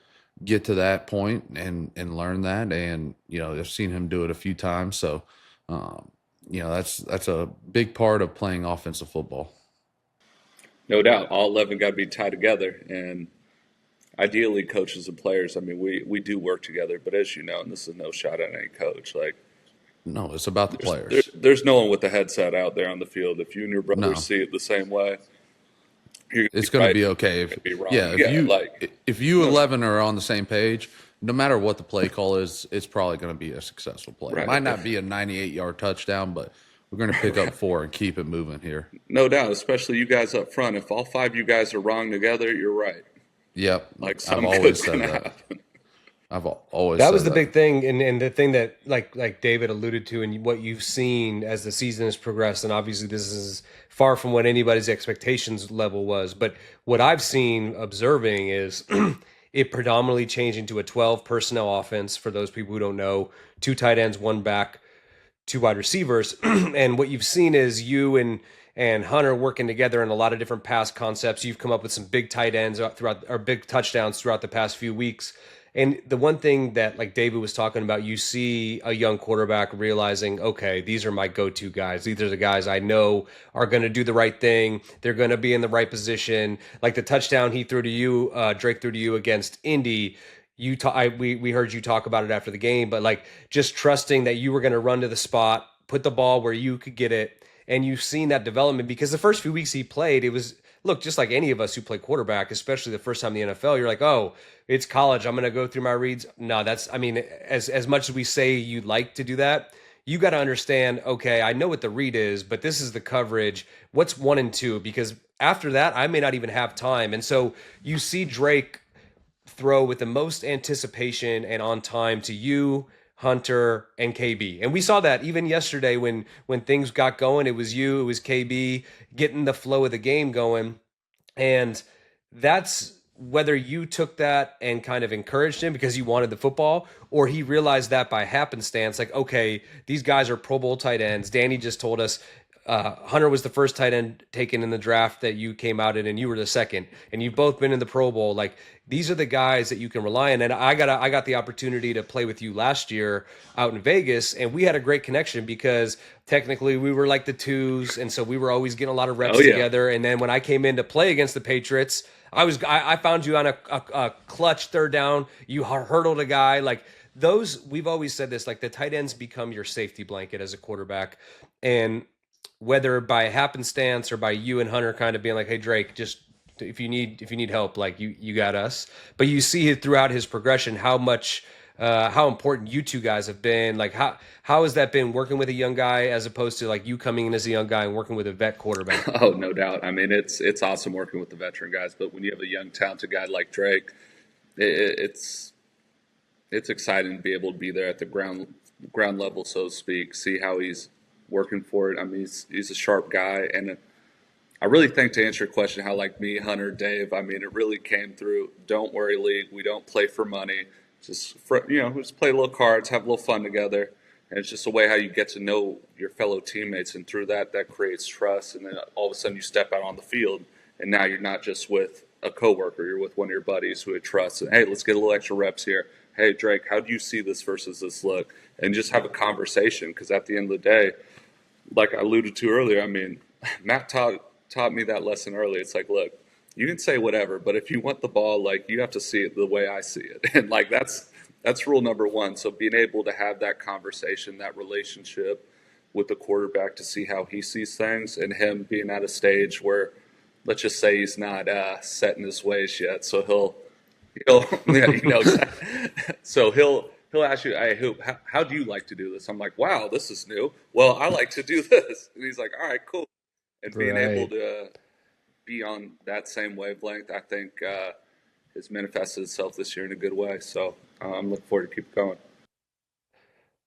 get to that point and learn that. And, I've seen him do it a few times. So, that's a big part of playing offensive football. No doubt. All 11 got to be tied together. And ideally, coaches and players, I mean, we do work together. But as you know, and this is no shot at any coach, like, no, it's about the players. There's no one with the headset out there on the field. If you and your brothers see it the same way, it's going to be okay. If you 11 are on the same page, no matter what the play call is, it's probably going to be a successful play. Right. It might not be a 98-yard touchdown, but we're going to pick up 4 and keep it moving here. No doubt, especially you guys up front. If all 5 of you guys are wrong together, you're right. Yep. Like I've always said that. Happen. I've always that was the big thing, and the thing that like David alluded to, and what you've seen as the season has progressed, and obviously this is far from what anybody's expectations level was, but what I've seen observing is it predominantly changing to a 12 personnel offense. For those people who don't know, 2 tight ends, 1 back, 2 wide receivers, and what you've seen is you and Hunter working together in a lot of different pass concepts. You've come up with some big tight ends throughout, or big touchdowns throughout the past few weeks. And the one thing that, like David was talking about, you see a young quarterback realizing, okay, these are my go-to guys. These are the guys I know are going to do the right thing. They're going to be in the right position. Like the touchdown he threw to you, Drake threw to you against Indy. We heard you talk about it after the game, but like just trusting that you were going to run to the spot, put the ball where you could get it. And you've seen that development, because the first few weeks he played, it was, look, just like any of us who play quarterback, especially the first time in the NFL, you're like, oh, it's college, I'm going to go through my reads. No, as much as we say you'd like to do that, you got to understand, okay, I know what the read is, but this is the coverage. What's 1 and 2? Because after that, I may not even have time. And so you see Drake throw with the most anticipation and on time to you, Hunter, and KB. And we saw that even yesterday when things got going. It was you, it was KB getting the flow of the game going. And that's whether you took that and kind of encouraged him because you wanted the football, or he realized that by happenstance, like, okay, these guys are Pro Bowl tight ends. Danny just told us Hunter was the first tight end taken in the draft that you came out in, and you were the second, and you've both been in the Pro Bowl. Like, these are the guys that you can rely on. And I got the opportunity to play with you last year out in Vegas, and we had a great connection because technically we were like the 2s, and so we were always getting a lot of reps together. And then when I came in to play against the Patriots, I found you on a clutch 3rd down. You hurdled a guy. Like, those, we've always said this, like the tight ends become your safety blanket as a quarterback. And whether by happenstance or by you and Hunter kind of being like, hey, Drake, just if you need help, like you got us. But you see throughout his progression how important you 2 guys have been. Like, how has that been working with a young guy as opposed to like you coming in as a young guy and working with a vet quarterback? Oh, no doubt. I mean, it's awesome working with the veteran guys, but when you have a young, talented guy like Drake, it's exciting to be able to be there at the ground level, so to speak, see how he's working for it. I mean, he's a sharp guy, and I really think, to answer your question, how like me, Hunter, Dave, I mean, it really came through. Don't worry, league. We don't play for money. Just just play little cards, have a little fun together, and it's just a way how you get to know your fellow teammates, and through that creates trust. And then all of a sudden, you step out on the field, and now you're not just with a coworker, you're with one of your buddies who it trusts. And hey, let's get a little extra reps here. Hey, Drake, how do you see this versus this look? And just have a conversation, because at the end of the day, like I alluded to earlier, I mean, Matt taught me that lesson early. It's like, look, you can say whatever, but if you want the ball, like, you have to see it the way I see it. And like, that's rule number 1. So being able to have that conversation, that relationship with the quarterback to see how he sees things, and him being at a stage where, let's just say, he's not set in his ways yet. So he'll so he'll ask you, hey, how do you like to do this? I'm like, wow, this is new. Well, I like to do this. And he's like, all right, cool. And being able to be on that same wavelength, I think has manifested itself this year in a good way. So I'm looking forward to keep going.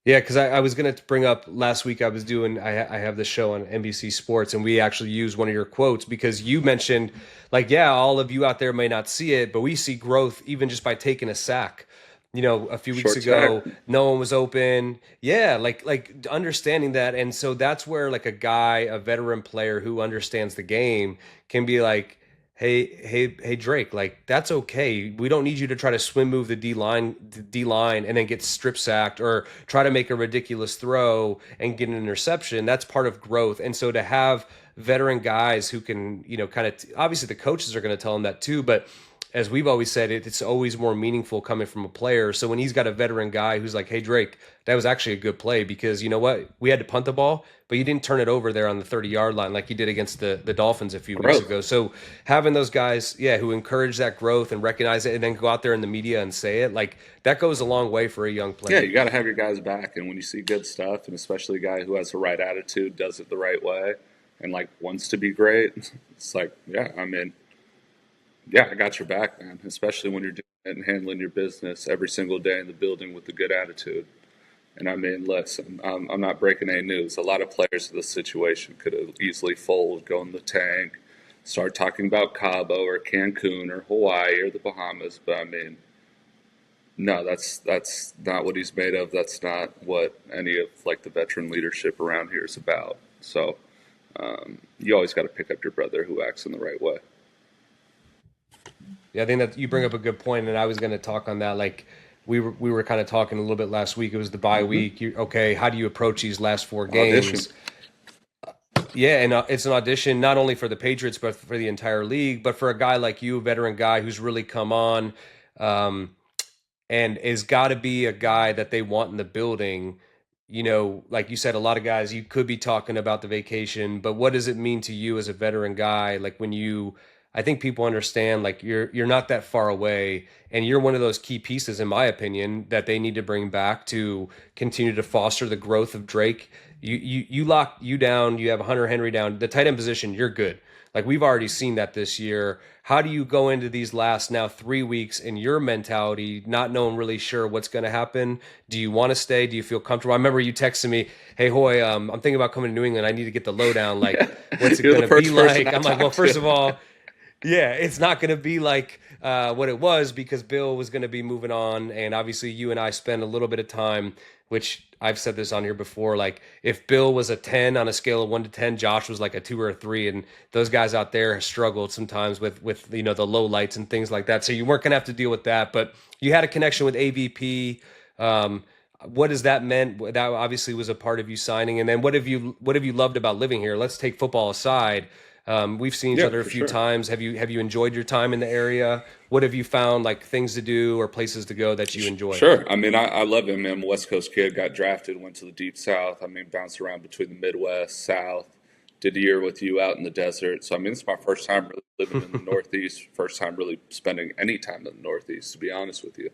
Yeah, because I was going to bring up last week, I have this show on NBC Sports, and we actually used one of your quotes because you mentioned, like, yeah, all of you out there may not see it, but we see growth even just by taking a sack. A few weeks ago, no one was open. Yeah, like understanding that. And so that's where like a veteran player who understands the game can be like, hey, Drake, like that's okay. We don't need you to try to swim move D line, and then get strip sacked or try to make a ridiculous throw and get an interception. That's part of growth. And so to have veteran guys who can, kind of obviously the coaches are going to tell them that too, but as we've always said, it's always more meaningful coming from a player. So when he's got a veteran guy who's like, "Hey Drake, that was actually a good play because you know what? We had to punt the ball, but you didn't turn it over there on the 30-yard line like you did against the Dolphins a few weeks ago." So having those guys, who encourage that growth and recognize it and then go out there in the media and say it, like that goes a long way for a young player. Yeah, you got to have your guys back. And when you see good stuff, and especially a guy who has the right attitude, does it the right way, and like wants to be great, it's like, I got your back, man, especially when you're doing it and handling your business every single day in the building with a good attitude. And I mean, listen, I'm not breaking any news. A lot of players in this situation could have easily folded, go in the tank, start talking about Cabo or Cancun or Hawaii or the Bahamas. But I mean, no, that's not what he's made of. That's not what any of like the veteran leadership around here is about. So you always got to pick up your brother who acts in the right way. Yeah, I think that you bring up a good point, and I was going to talk on that. Like we were kind of talking a little bit last week. It was the bye week. Okay, how do you approach these last 4 games? Audition. Yeah, and it's an audition not only for the Patriots but for the entire league. But for a guy like you, a veteran guy who's really come on, and is got to be a guy that they want in the building. Like you said, a lot of guys, you could be talking about the vacation, but what does it mean to you as a veteran guy? Like I think people understand like you're not that far away, and you're one of those key pieces, in my opinion, that they need to bring back to continue to foster the growth of Drake. You lock you down, you have Hunter Henry down, the tight end position, you're good. Like we've already seen that this year. How do you go into these last now 3 weeks in your mentality, not knowing really sure what's going to happen? Do you want to stay? Do you feel comfortable? I remember you texting me, "Hey Hoy, I'm thinking about coming to New England. I need to get the lowdown. Like, what's it going to be like?" I'm like, well, first of all, yeah, it's not going to be like what it was because Bill was going to be moving on. And obviously you and I spent a little bit of time, which I've said this on here before, like if Bill was a 10 on a scale of 1 to 10, Josh was like a 2 or a 3. And those guys out there have struggled sometimes with the low lights and things like that. So you weren't going to have to deal with that. But you had a connection with AVP. What has that meant? That obviously was a part of you signing. And then what have you loved about living here? Let's take football aside. We've seen each other a few times. Have you enjoyed your time in the area? What have you found like things to do or places to go that you enjoy? Sure. I mean, I love it, man. I'm a West Coast kid, got drafted, went to the Deep South. I mean, bounced around between the Midwest, South, did a year with you out in the desert. So, I mean, it's my first time really living in the Northeast, first time really spending any time in the Northeast, to be honest with you.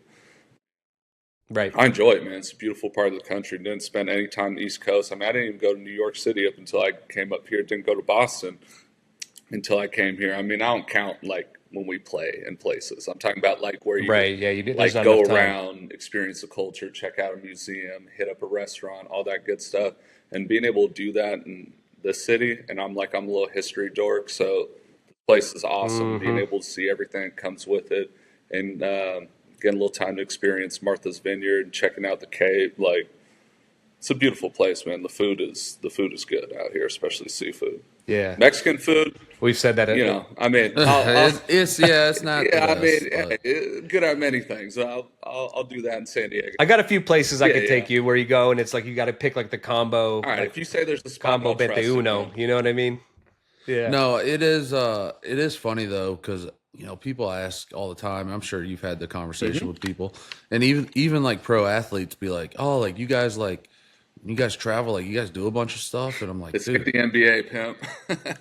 Right. I enjoy it, man. It's a beautiful part of the country. Didn't spend any time on the East Coast. I mean, I didn't even go to New York City up until I came up here. Didn't go to Boston until I came here. I mean, I don't count like when we play in places. I'm talking about like where you you did like go around, experience the culture, check out a museum, hit up a restaurant, all that good stuff. And being able to do that in the city, and I'm a little history dork, so the place is awesome. Being able to see everything that comes with it, and getting a little time to experience Martha's Vineyard, checking out the cave, like it's a beautiful place, man. The food is good out here, especially seafood. Yeah, Mexican food. We've said that. I mean, it's not. Yeah, good at many things. I'll do that in San Diego. I got a few places I could take you where you go, and it's like you got to pick like the combo. All right, like, if you say there's a spot, combo bente uno, you know what I mean? Yeah. No, it is funny though because people ask all the time. I'm sure you've had the conversation with people, and even like pro athletes be like, "Oh, like you guys travel, like you guys do a bunch of stuff," and I'm like, it's "Dude, like the NBA pimp."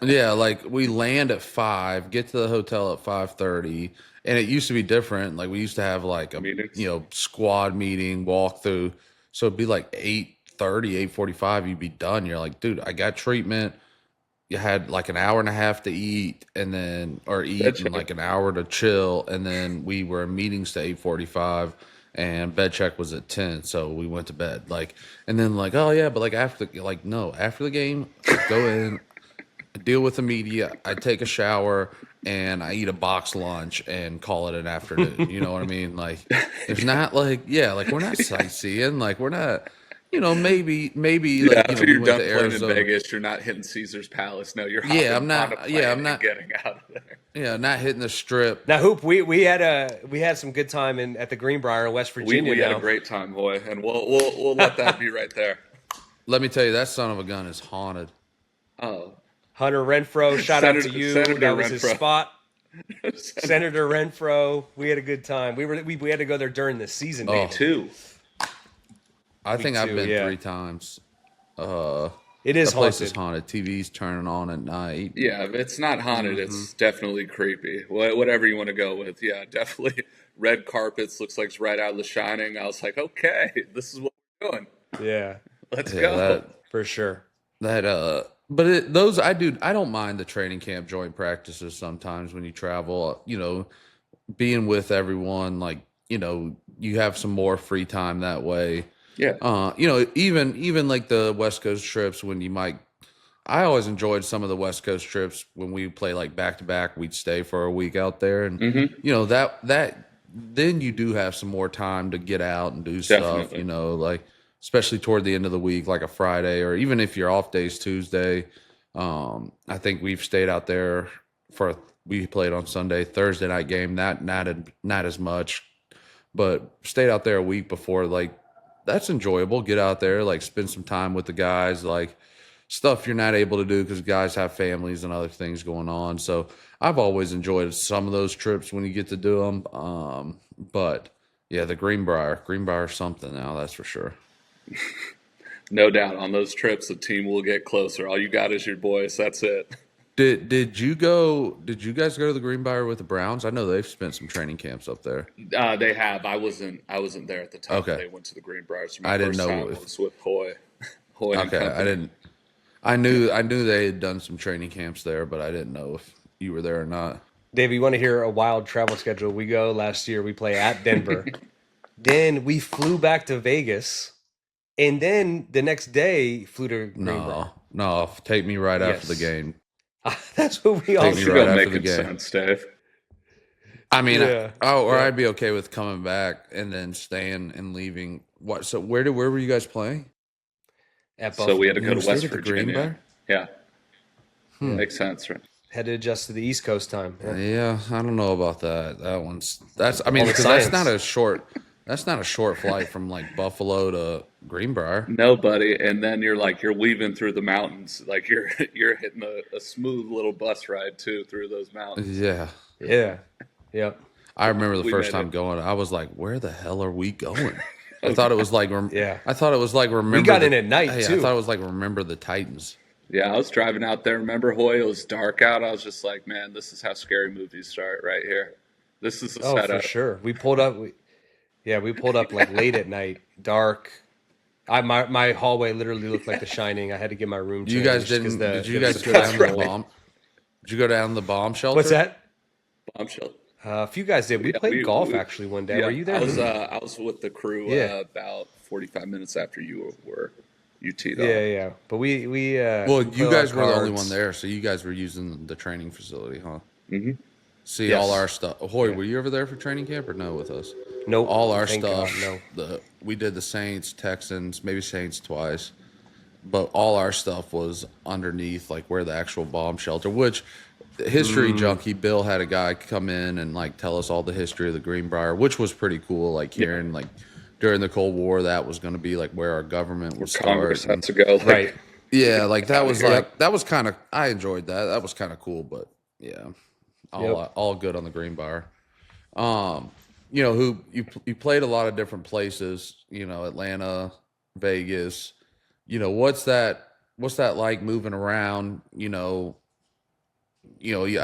Yeah, like we land at 5, get to the hotel at 5:30, and it used to be different. Like we used to have like a squad meeting, walkthrough. So it'd be like 8:30, 8:45, you'd be done. You're like, dude, I got treatment. You had like an hour and a half to eat, and like an hour to chill, and then we were in meetings to 8:45. And bed check was at 10, so we went to bed. Like, and then like, oh yeah, but like after the game, I go in, I deal with the media, I take a shower, and I eat a box lunch and call it an afternoon. You know what I mean? Like, it's not like, like we're not sightseeing, like we're not, maybe Yeah, like after we you're went done to playing in Arizona. Vegas, you're not hitting Caesar's Palace. No, you're Yeah, hopping I'm on a not. Yeah, plane I'm and not. getting out of there. Yeah, not hitting the strip. Now, Hoop, we had some good time at the Greenbrier in West Virginia. We had a Now, great time, Hoy, and we'll let that be right there. Let me tell you, that son of a gun is haunted. Oh, Hunter Renfro, shout out to you. Senator That was his Renfro. spot. Senator Renfro, we had a good time. We had to go there during the season. Oh. Too. I think I've too, been yeah. 3 times. It is the place haunted. is haunted. TV's turning on at night. Yeah, if it's not haunted. It's definitely creepy. Whatever you want to go with. Yeah, definitely. Red carpets looks like it's right out of The Shining. I was like, okay, this is what we're doing. Yeah, Let's Yeah, go. for sure. Those I don't mind the training camp joint practices sometimes when you travel. Being with everyone, like you have some more free time that way. Yeah. Even like the West Coast trips when you might. I always enjoyed some of the West Coast trips when we play like back to back. We'd stay for a week out there, and that then you do have some more time to get out and do stuff. Definitely. Like especially toward the end of the week, like a Friday, or even if your off day's Tuesday. I think we've stayed out there we played on Sunday, Thursday night game. Not as much, but stayed out there a week before. Like that's enjoyable. Get out there, like spend some time with the guys, like stuff you're not able to do because guys have families and other things going on. So I've always enjoyed some of those trips when you get to do them. But yeah, the Greenbrier something now, that's for sure. No doubt on those trips, the team will get closer. All you got is your boys. That's it. Did you guys go to the Greenbrier with the Browns? I know they've spent some training camps up there. They have. I wasn't there at the time. Okay. They went to the Greenbrier. So I didn't first know time was with Hoy. And Okay, company. I didn't. I knew they had done some training camps there, but I didn't know if you were there or not. Dave, you want to hear a wild travel schedule? We go last year. We play at Denver. Then we flew back to Vegas, and then the next day flew to Greenbrier. No, take me right after the Yes. game. That's what we all Take me said. right Still after making the game. sense, Dave. I mean, Yeah. I'd be okay with coming back and then staying and leaving. What? So where were you guys playing? At So we had to You go to stayed West at the Virginia. Greenbrier? Yeah. Makes sense, right? had to adjust to the East Coast time. Yeah. Yeah, I don't know about that. That's I mean, All the because that's science. not a short flight from like Buffalo to Greenbrier. No, buddy. And then you're weaving through the mountains. Like you're hitting a smooth little bus ride too through those mountains. Yeah. Yeah. Yep. I remember the We first made time it. going, I was like, where the hell are we going? I thought it was like, Yeah. I thought it was like, remember. We got in at night, Hey, too. I thought it was like, remember the Titans. Yeah, I was driving out there. Remember, Hoy? It was dark out. I was just like, man, this is how scary movies start right here. This is the Oh, setup. for sure. We pulled up. We pulled up like late at night, dark. My hallway literally looked like The Shining. I had to get my room changed. You guys didn't, did you guys go down the bomb? Did you go down the bomb shelter? What's that? Bombshell. A few guys did. We Yeah, played golf actually one day. Yeah, Were you there? I was with the crew Yeah. about 45 minutes after you teed Yeah, off. yeah. But we Well, played you our guys were the only cards. one there, so you guys were using the training facility, huh? Mm-hmm. See Yes. all our stuff. Hoy, were you ever there for training camp or no with us? Nope. All our Thank stuff. God, no. We did the Saints, Texans, maybe Saints twice, but all our stuff was underneath, like where the actual bomb shelter. Which history junkie Bill had a guy come in and like tell us all the history of the Greenbrier, which was pretty cool. Like hearing like during the Cold War, that was going to be like where our government would Congress start. had to go. Like, Right. Yeah, like that was Yep. like that was kind of I enjoyed that. That was kind of cool, but yeah, all good on the Greenbrier. Who you played a lot of different places. Atlanta, Vegas. What's that like moving around? I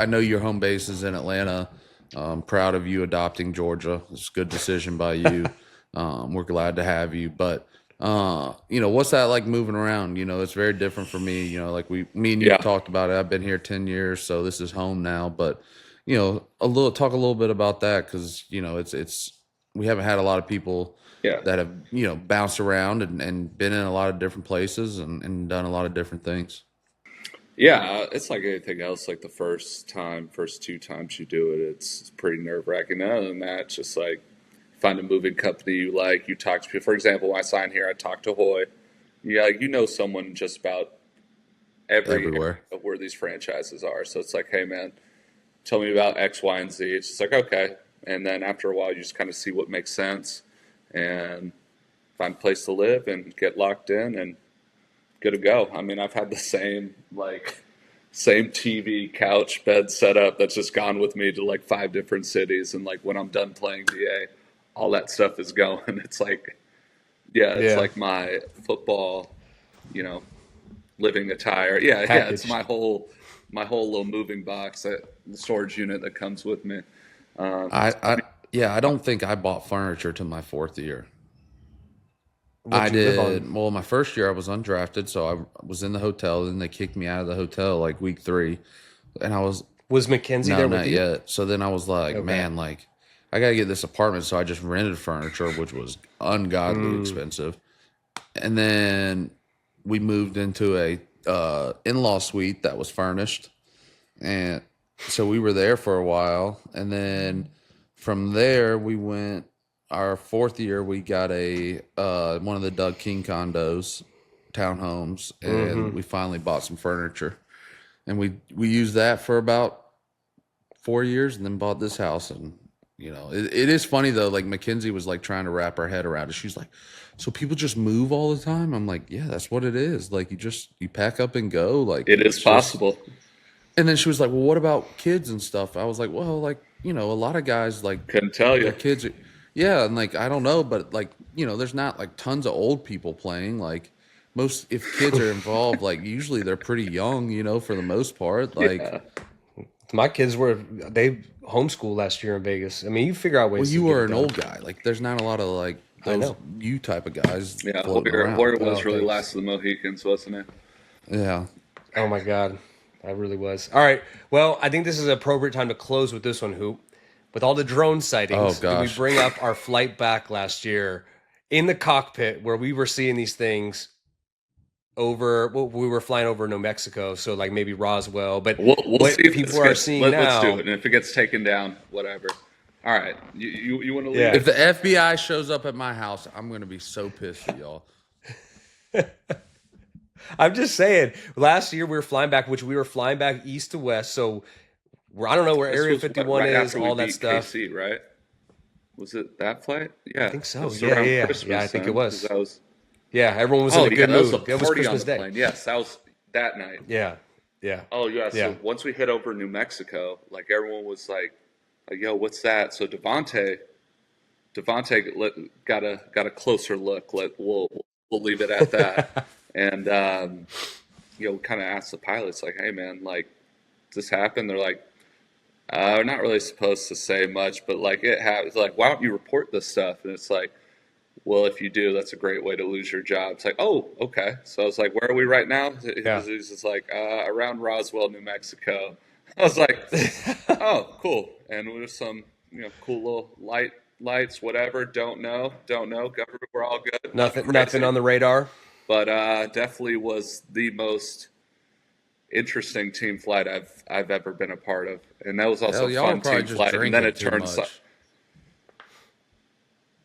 know your home base is in Atlanta. Proud of you adopting Georgia. It's a good decision by you. We're glad to have you, but. What's that like moving around? It's very different for me. Like me and you Yeah. talked about it. I've been here 10 years, so this is home now. But talk a little bit about that because it's we haven't had a lot of people Yeah. that have bounced around and been in a lot of different places and done a lot of different things. Yeah, it's like anything else. Like the first 2 times you do it, it's pretty nerve wracking. Other than that, it's just like find a moving company you like. You talk to people. For example, when I signed here, I talked to Hoy. Yeah, you know someone just about every area everywhere. of where these franchises are. So it's like, hey man, tell me about X, Y, and Z. It's just like, okay. And then after a while, you just kind of see what makes sense and find a place to live and get locked in and good to go. I mean, I've had the same TV, couch, bed setup that's just gone with me to like 5 different cities. And like when I'm done playing DA, all that stuff is going. It's like, yeah, it's Yeah. like my football, you know, living attire. Yeah, yeah, it's Package. my whole little moving box, the storage unit that comes with me. I don't think I bought furniture to my 4th year. I What'd you live on? did. Well, my first year I was undrafted, so I was in the hotel. Then they kicked me out of the hotel like week 3, and I was Was Mackenzie no, there with not you? yet. So then I was like, Okay. man, like I gotta get this apartment. So I just rented furniture, which was ungodly Mm. expensive. And then we moved into a in-law suite that was furnished, and so we were there for a while. And then from there we went. Our 4th year, we got a one of the Doug King condos, townhomes, and we finally bought some furniture. And we used that for about 4 years, and then bought this house. And it is funny though. Like Mackenzie was like trying to wrap her head around it. She's like, "So people just move all the time?" I'm like, "Yeah, that's what it is. Like you pack up and go. Like It is it's just." possible. And then she was like, "Well, what about kids and stuff?" I was like, "Well, like a lot of guys like Couldn't tell their you. kids are, yeah, and like I don't know, but like there's not like tons of old people playing. Like most, if kids are involved, like usually they're pretty young, for the most part. Like, Yeah. My kids they homeschooled last year in Vegas. I mean, you figure out well, ways to you get were it an done. old guy. Like, there's not a lot of like I those know. you type of guys Yeah, floating Hoyer around. was Oh, really thanks. last of the Mohicans, wasn't it? Yeah. Oh my God. I really was. All right. Well, I think this is an appropriate time to close with this one, Hoop. With all the drone Oh sightings, do we gosh. bring up our flight back last year in the cockpit where we were seeing these things we were flying over New Mexico, so like maybe Roswell, but We'll see what if this people are gets. seeing Let's do now, it, and if it gets taken down, whatever. All right, you want to yeah. lead? If the FBI shows up at my house, I'm gonna be so pissed at y'all. I'm just saying, last year we were flying back, which we were flying back east to west, so I don't know where This Area was 51 right is, after we all that beat stuff. KC, right? Was it that flight? I Yeah, think it so. was Yeah, around yeah, yeah. Christmas. Yeah, I think it Then, 'cause was. that was. Yeah, everyone was in Oh a yeah, good that was mood. the It was party on Christmas the Day. plane. Yes, that was that night. Yeah, yeah, Oh yeah. yeah. So once we hit over New Mexico, like everyone was like "Yo, what's that?" So Devontae got a closer look. We'll leave it at that. And we kind of asked the pilots like, "Hey man, like, does this happen?" They're like, "We're not really supposed to say much, but like it happens. Like, why don't you report this stuff?" And it's like, "Well, if you do, that's a great way to lose your job." It's like, "Oh, okay." So I was like, "Where are we right now?" Yeah. He's just like, "Around Roswell, New Mexico." I was like, "Oh, cool." And there's some, cool little lights, whatever. Don't know. Government, we're all good. Nothing Crazy. on the radar. But definitely was the most interesting team flight I've ever been a part of, and that was also Hell, a y'all were fun probably team just flight. And then drinking it too turns much.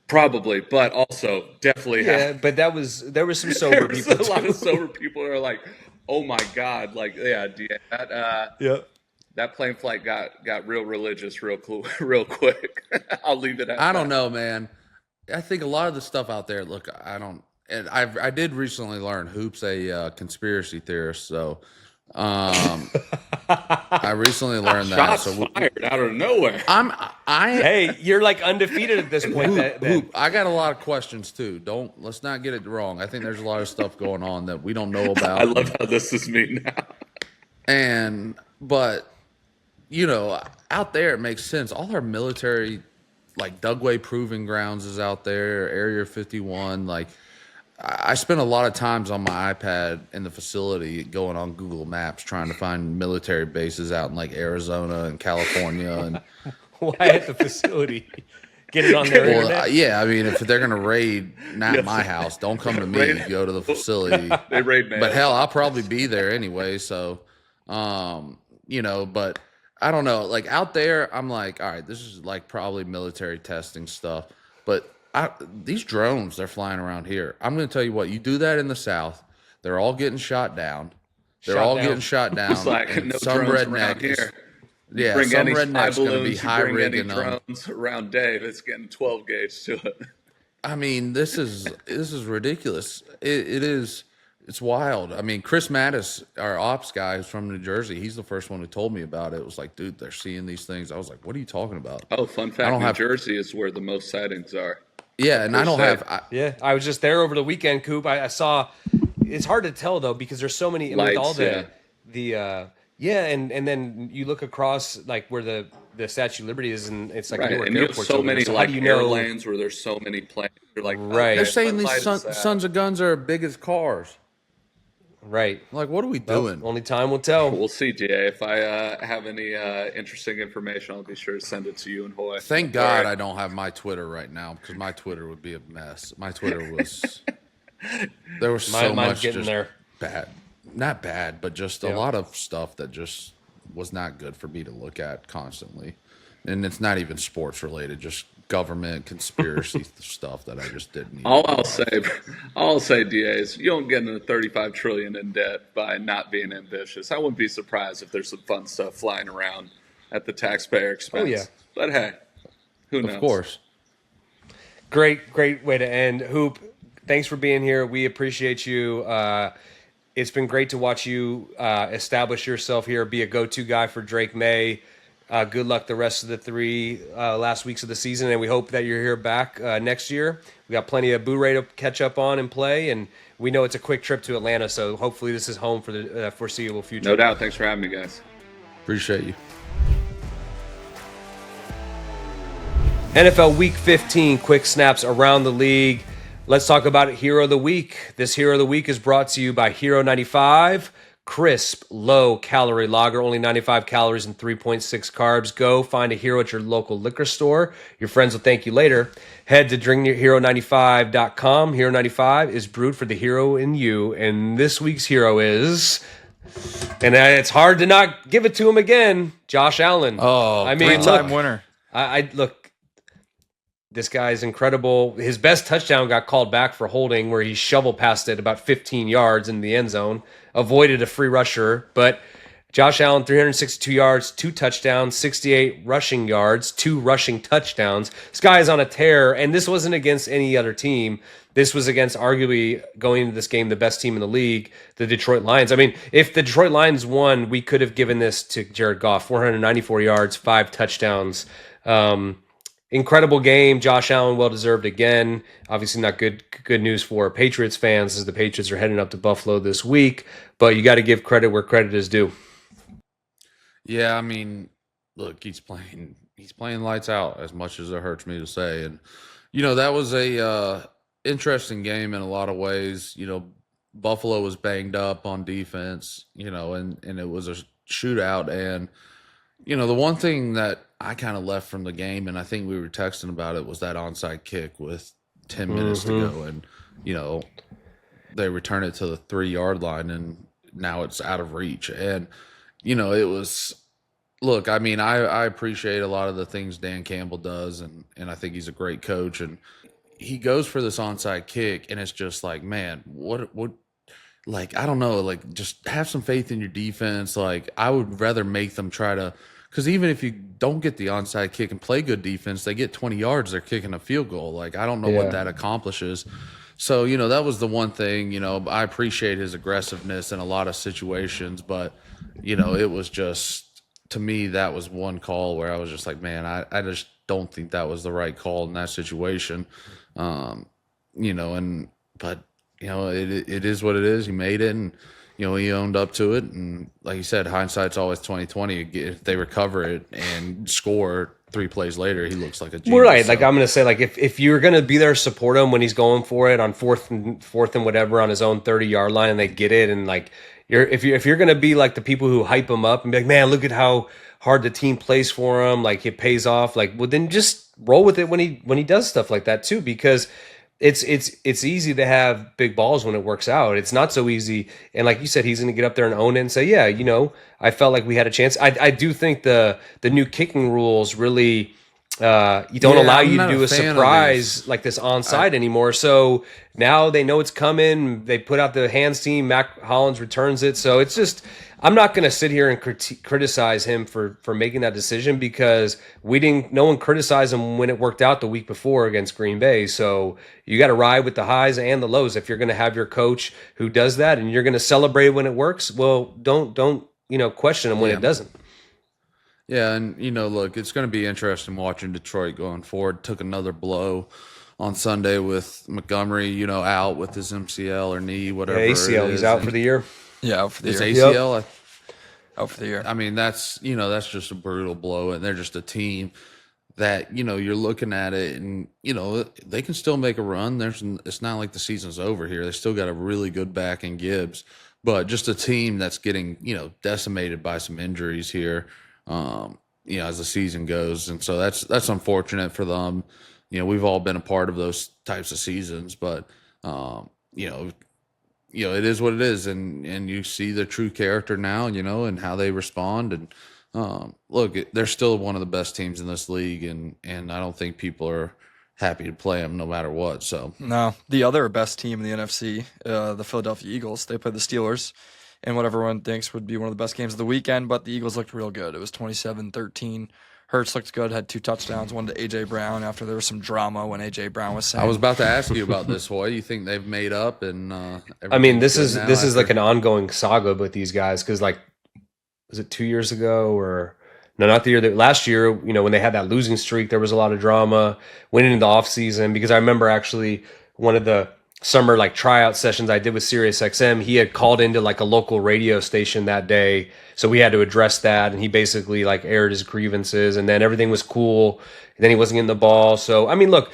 probably, but also definitely Yeah, but there was some sober there was people a lot too. of sober people who are like, "Oh my god!" Like, yeah, Yeah. that plane flight got real religious real real quick. I'll leave it at I that. don't know, man. I think a lot of the stuff out there. Look, I don't. And I did recently learn Hoop's a conspiracy theorist, so I recently learned that. Shots So fired out of nowhere. Hey, you're like undefeated at this point. Hoop, I got a lot of questions too. Let's not get it wrong. I think there's a lot of stuff going on that we don't know about. I love how this is me now. But out there it makes sense. All our military, like Dugway Proving Grounds, is out there. Area 51, like. I spent a lot of times on my iPad in the facility going on Google Maps trying to find military bases out in like Arizona and California. And Why at the facility? Get it on their internet. yeah, I mean, if they're gonna raid not my house, don't come to me. Go to the facility. They raid Maye. But hell, I'll probably be there anyway. So, but I don't know. Like out there, I'm like, all right, this is like probably military testing stuff. But these drones they're flying around here. I'm going to tell you what. You do that in the South, they're all getting shot down. Getting shot down. It's like and no some drones redneck around here. Yeah, bring some any spy redneck's going to be balloons, high you bring any rigging them. drones around Dave, it's getting 12 gauge to it. I mean, this is ridiculous. It is. It's wild. I mean, Chris Mattis, our ops guy, is from New Jersey. He's the first one who told me about it. It was like, dude, they're seeing these things. I was like, what are you talking about? Oh, fun fact: New Jersey is where the most sightings are. Yeah, and I don't have. I was just there over the weekend, Coop. I saw. It's hard to tell though because there's so many lights, with all and then you look across like where the Statue of Liberty is, and it's like right. Newark and you have Airport's so many so like airlanes where there's so many planes. You're like, right? They're saying these sons of guns are as big as cars. Right. Like, what are we doing? Only time will tell. We'll see, GA. If I have any interesting information, I'll be sure to send it to you and Hoy. Thank God I don't have my Twitter right now because my Twitter would be a mess. My Twitter was there was so much getting just there. bad, not bad, but just a lot of stuff that just was not good for me to look at constantly. And it's not even sports related, just government conspiracy stuff that I just didn't. All I'll say, DA, is you don't get into 35 trillion in debt by not being ambitious. I wouldn't be surprised if there's some fun stuff flying around at the taxpayer expense. Oh, yeah. But hey, who knows? Of course. Great way to end. Hoop, thanks for being here. We appreciate you. It's been great to watch you establish yourself here, be a go-to guy for Drake Maye. Good luck the rest of the 3 last weeks of the season, and we hope that you're here back next year. We got plenty of Boo-ray to catch up on and play, and we know it's a quick trip to Atlanta, so hopefully this is home for the foreseeable future. No doubt. Thanks for having me, guys. Appreciate you. NFL Week 15, quick snaps around the league. Let's talk about Hero of the Week. This Hero of the Week is brought to you by Hero 95. Crisp, low-calorie lager, only 95 calories and 3.6 carbs. Go find a Hero at your local liquor store. Your friends will thank you later. Head to drinkhero95.com. Hero 95 is brewed for the hero in you, and this week's hero is, and it's hard to not give it to him again, Josh Allen. Oh, I mean, three-time winner. I look. This guy's incredible. His best touchdown got called back for holding, where he shovel passed it about 15 yards in the end zone, avoided a free rusher. But Josh Allen, 362 yards, 2 touchdowns, 68 rushing yards, 2 rushing touchdowns. This guy is on a tear, and this wasn't against any other team. This was against arguably going into this game the best team in the league, the Detroit Lions. I mean, if the Detroit Lions won, we could have given this to Jared Goff, 494 yards, 5 touchdowns. Incredible game. Josh Allen, well-deserved again. Obviously not good news for Patriots fans as the Patriots are heading up to Buffalo this week, but you got to give credit where credit is due. Yeah, I mean, look, he's playing lights out as much as it hurts me to say. And, that was a interesting game in a lot of ways. Buffalo was banged up on defense, and it was a shootout. And, the one thing that I kind of left from the game, and I think we were texting about it, was that onside kick with 10 minutes to go. And, they return it to the 3-yard line, and now it's out of reach. And, it was – look, I mean, I appreciate a lot of the things Dan Campbell does, and I think he's a great coach. And he goes for this onside kick, and it's just like, man, what like, I don't know, like, just have some faith in your defense. Like, I would rather make them try to – because even if you don't get the onside kick and play good defense, they get 20 yards, they're kicking a field goal. Like, I don't know what that accomplishes. So, that was the one thing, I appreciate his aggressiveness in a lot of situations, but, it was just, to me, that was one call where I was just like, man, I just don't think that was the right call in that situation. But, it is what it is. He made it, and, he owned up to it. And like you said, hindsight's always 20/20. If they recover it and score 3 plays later, he looks like a genius. Right. So. Like, I'm going to say, like, if you're going to be there, support him when he's going for it on fourth and whatever on his own 30-yard line, and they get it. And like, if you're going to be like the people who hype him up and be like, man, look at how hard the team plays for him, like it pays off. Like, well, then just roll with it when he does stuff like that too, because it's easy to have big balls when it works out. It's not so easy. And like you said, he's going to get up there and own it and say, yeah, I felt like we had a chance. I do think the new kicking rules really you don't allow I'm you to not do a fan of surprise these. like this onside anymore. So now they know it's coming. They put out the hands team. Mac Hollins returns it. So it's just, I'm not going to sit here and criticize him for making that decision, because no one criticized him when it worked out the week before against Green Bay. So you got to ride with the highs and the lows. If you're going to have your coach who does that and you're going to celebrate when it works, well, don't question him when it doesn't. Yeah, and look, it's going to be interesting watching Detroit going forward. Took another blow on Sunday with Montgomery, out with his MCL or knee, whatever. Yeah, ACL, he's out for the year. Yeah, out for the His year. ACL. Yep. Out for the year. I mean, that's just a brutal blow, and they're just a team that you're looking at it, and they can still make a run. It's not like the season's over here. They still got a really good back in Gibbs, but just a team that's getting decimated by some injuries here. As the season goes, and so that's unfortunate for them. We've all been a part of those types of seasons, but it is what it is, and you see the true character now, and how they respond. And look, they're still one of the best teams in this league, and I don't think people are happy to play them no matter what. So no, the other best team in the NFC, the Philadelphia Eagles, they played the Steelers in what everyone thinks would be one of the best games of the weekend, but the Eagles looked real good. It was 27-13. Hurts looked good, had 2 touchdowns, one to A.J. Brown after there was some drama when A.J. Brown was saying. I was about to ask you about this. What do you think they've made up? And I mean, this is like an ongoing saga with these guys, because was it 2 years ago or no, not the year last year, when they had that losing streak, there was a lot of drama went into the offseason, because I remember actually one of the summer tryout sessions I did with SiriusXM, he had called into a local radio station that day, so we had to address that, and he basically aired his grievances, and then everything was cool, and then he wasn't getting the ball. So I mean, look,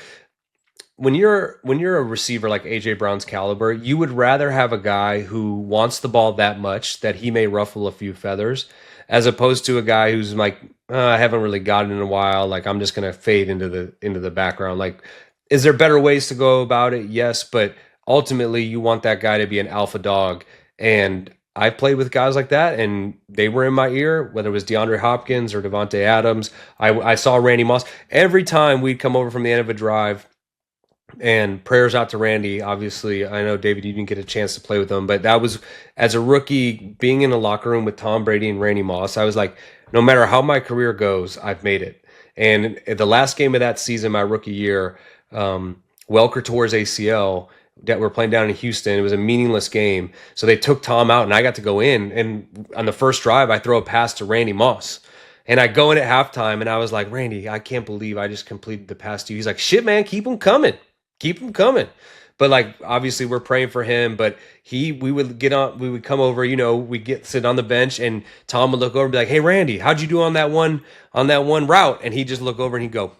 when you're a receiver like AJ Brown's caliber, you would rather have a guy who wants the ball that much that he may ruffle a few feathers, as opposed to a guy who's I haven't really gotten in a while, I'm just gonna fade into the background. Is there better ways to go about it? Yes, but ultimately you want that guy to be an alpha dog. And I played with guys like that, and they were in my ear, whether it was DeAndre Hopkins or Devontae Adams. I saw Randy Moss. Every time we'd come over from the end of a drive, and prayers out to Randy. Obviously, I know, David, you didn't get a chance to play with him, but that was, as a rookie, being in a locker room with Tom Brady and Randy Moss, I was like, no matter how my career goes, I've made it. And at the last game of that season, my rookie year, Welker tore his ACL that we're playing down in Houston. It was a meaningless game. So they took Tom out, and I got to go in. And on the first drive, I throw a pass to Randy Moss. And I go in at halftime, and I was like, Randy, I can't believe I just completed the pass to you. He's like, shit, man, keep them coming. Keep them coming. But obviously we're praying for him, but we would come over, we'd sit on the bench, and Tom would look over and be like, hey, Randy, how'd you do on that one route? And he'd just look over and he'd go,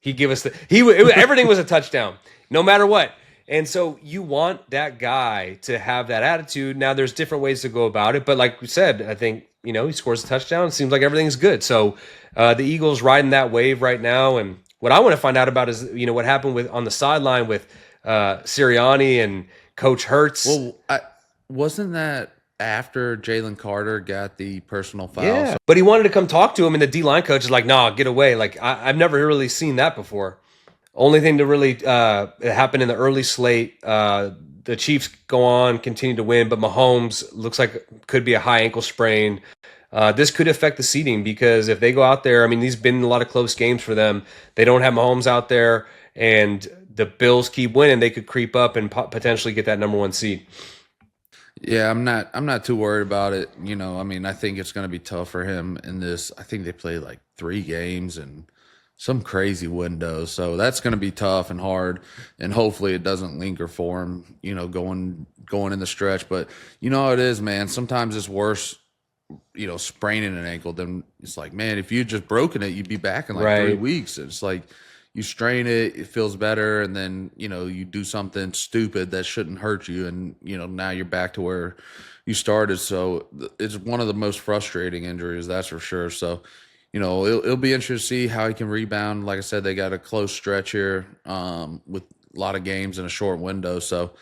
he'd give us everything was a touchdown, no matter what. And so you want that guy to have that attitude. Now there's different ways to go about it, but like we said, I think, he scores a touchdown. It seems like everything's good. So the Eagles riding that wave right now. And what I want to find out about is, what happened on the sideline with Sirianni and Coach Hurts. Well, wasn't that after Jalen Carter got the personal foul? Yeah, but he wanted to come talk to him, and the D-line coach is like, nah, get away. I've never really seen that before. Only thing to really happen in the early slate, the Chiefs go on, continue to win, but Mahomes looks like could be a high ankle sprain. This could affect the seeding, because if they go out there, these have been a lot of close games for them. They don't have Mahomes out there, and the Bills keep winning, they could creep up and potentially get that number 1 seed. Yeah, I'm not too worried about it. I think it's going to be tough for him in this. I think they play 3 games and some crazy windows, so that's going to be tough and hard. And hopefully it doesn't linger for him, going in the stretch. But how it is, man. Sometimes it's worse, spraining an ankle than it's man, if you just broken it, you'd be back in 3 weeks. It's you strain it, it feels better, and then you do something stupid that shouldn't hurt you, and now you're back to where you started. So it's one of the most frustrating injuries, that's for sure. So it'll be interesting to see how he can rebound. Like I said, they got a close stretch here with a lot of games in a short window. So,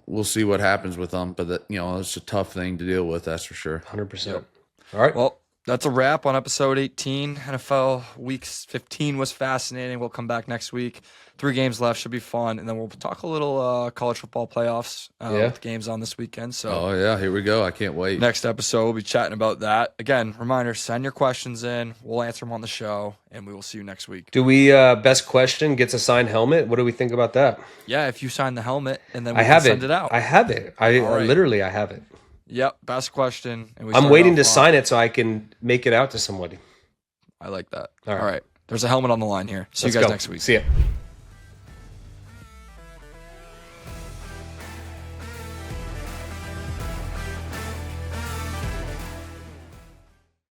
we'll see what happens with them. But, it's a tough thing to deal with, that's for sure. 100%. All right. Well, That's a wrap on episode 18. NFL week 15 was fascinating. We'll come back next week. 3 games left. Should be fun. And then we'll talk a little college football playoffs with games on this weekend. So, here we go. I can't wait. Next episode, we'll be chatting about that. Again, reminder, send your questions in. We'll answer them on the show, and we will see you next week. Do we, best question gets a signed helmet? What do we think about that? Yeah, if you sign the helmet, and then we can send it out. I have it. I have it. Yep, best question. And I'm waiting to sign it so I can make it out to somebody. I like that. All right. There's a helmet on the line here. See you guys next week. See ya.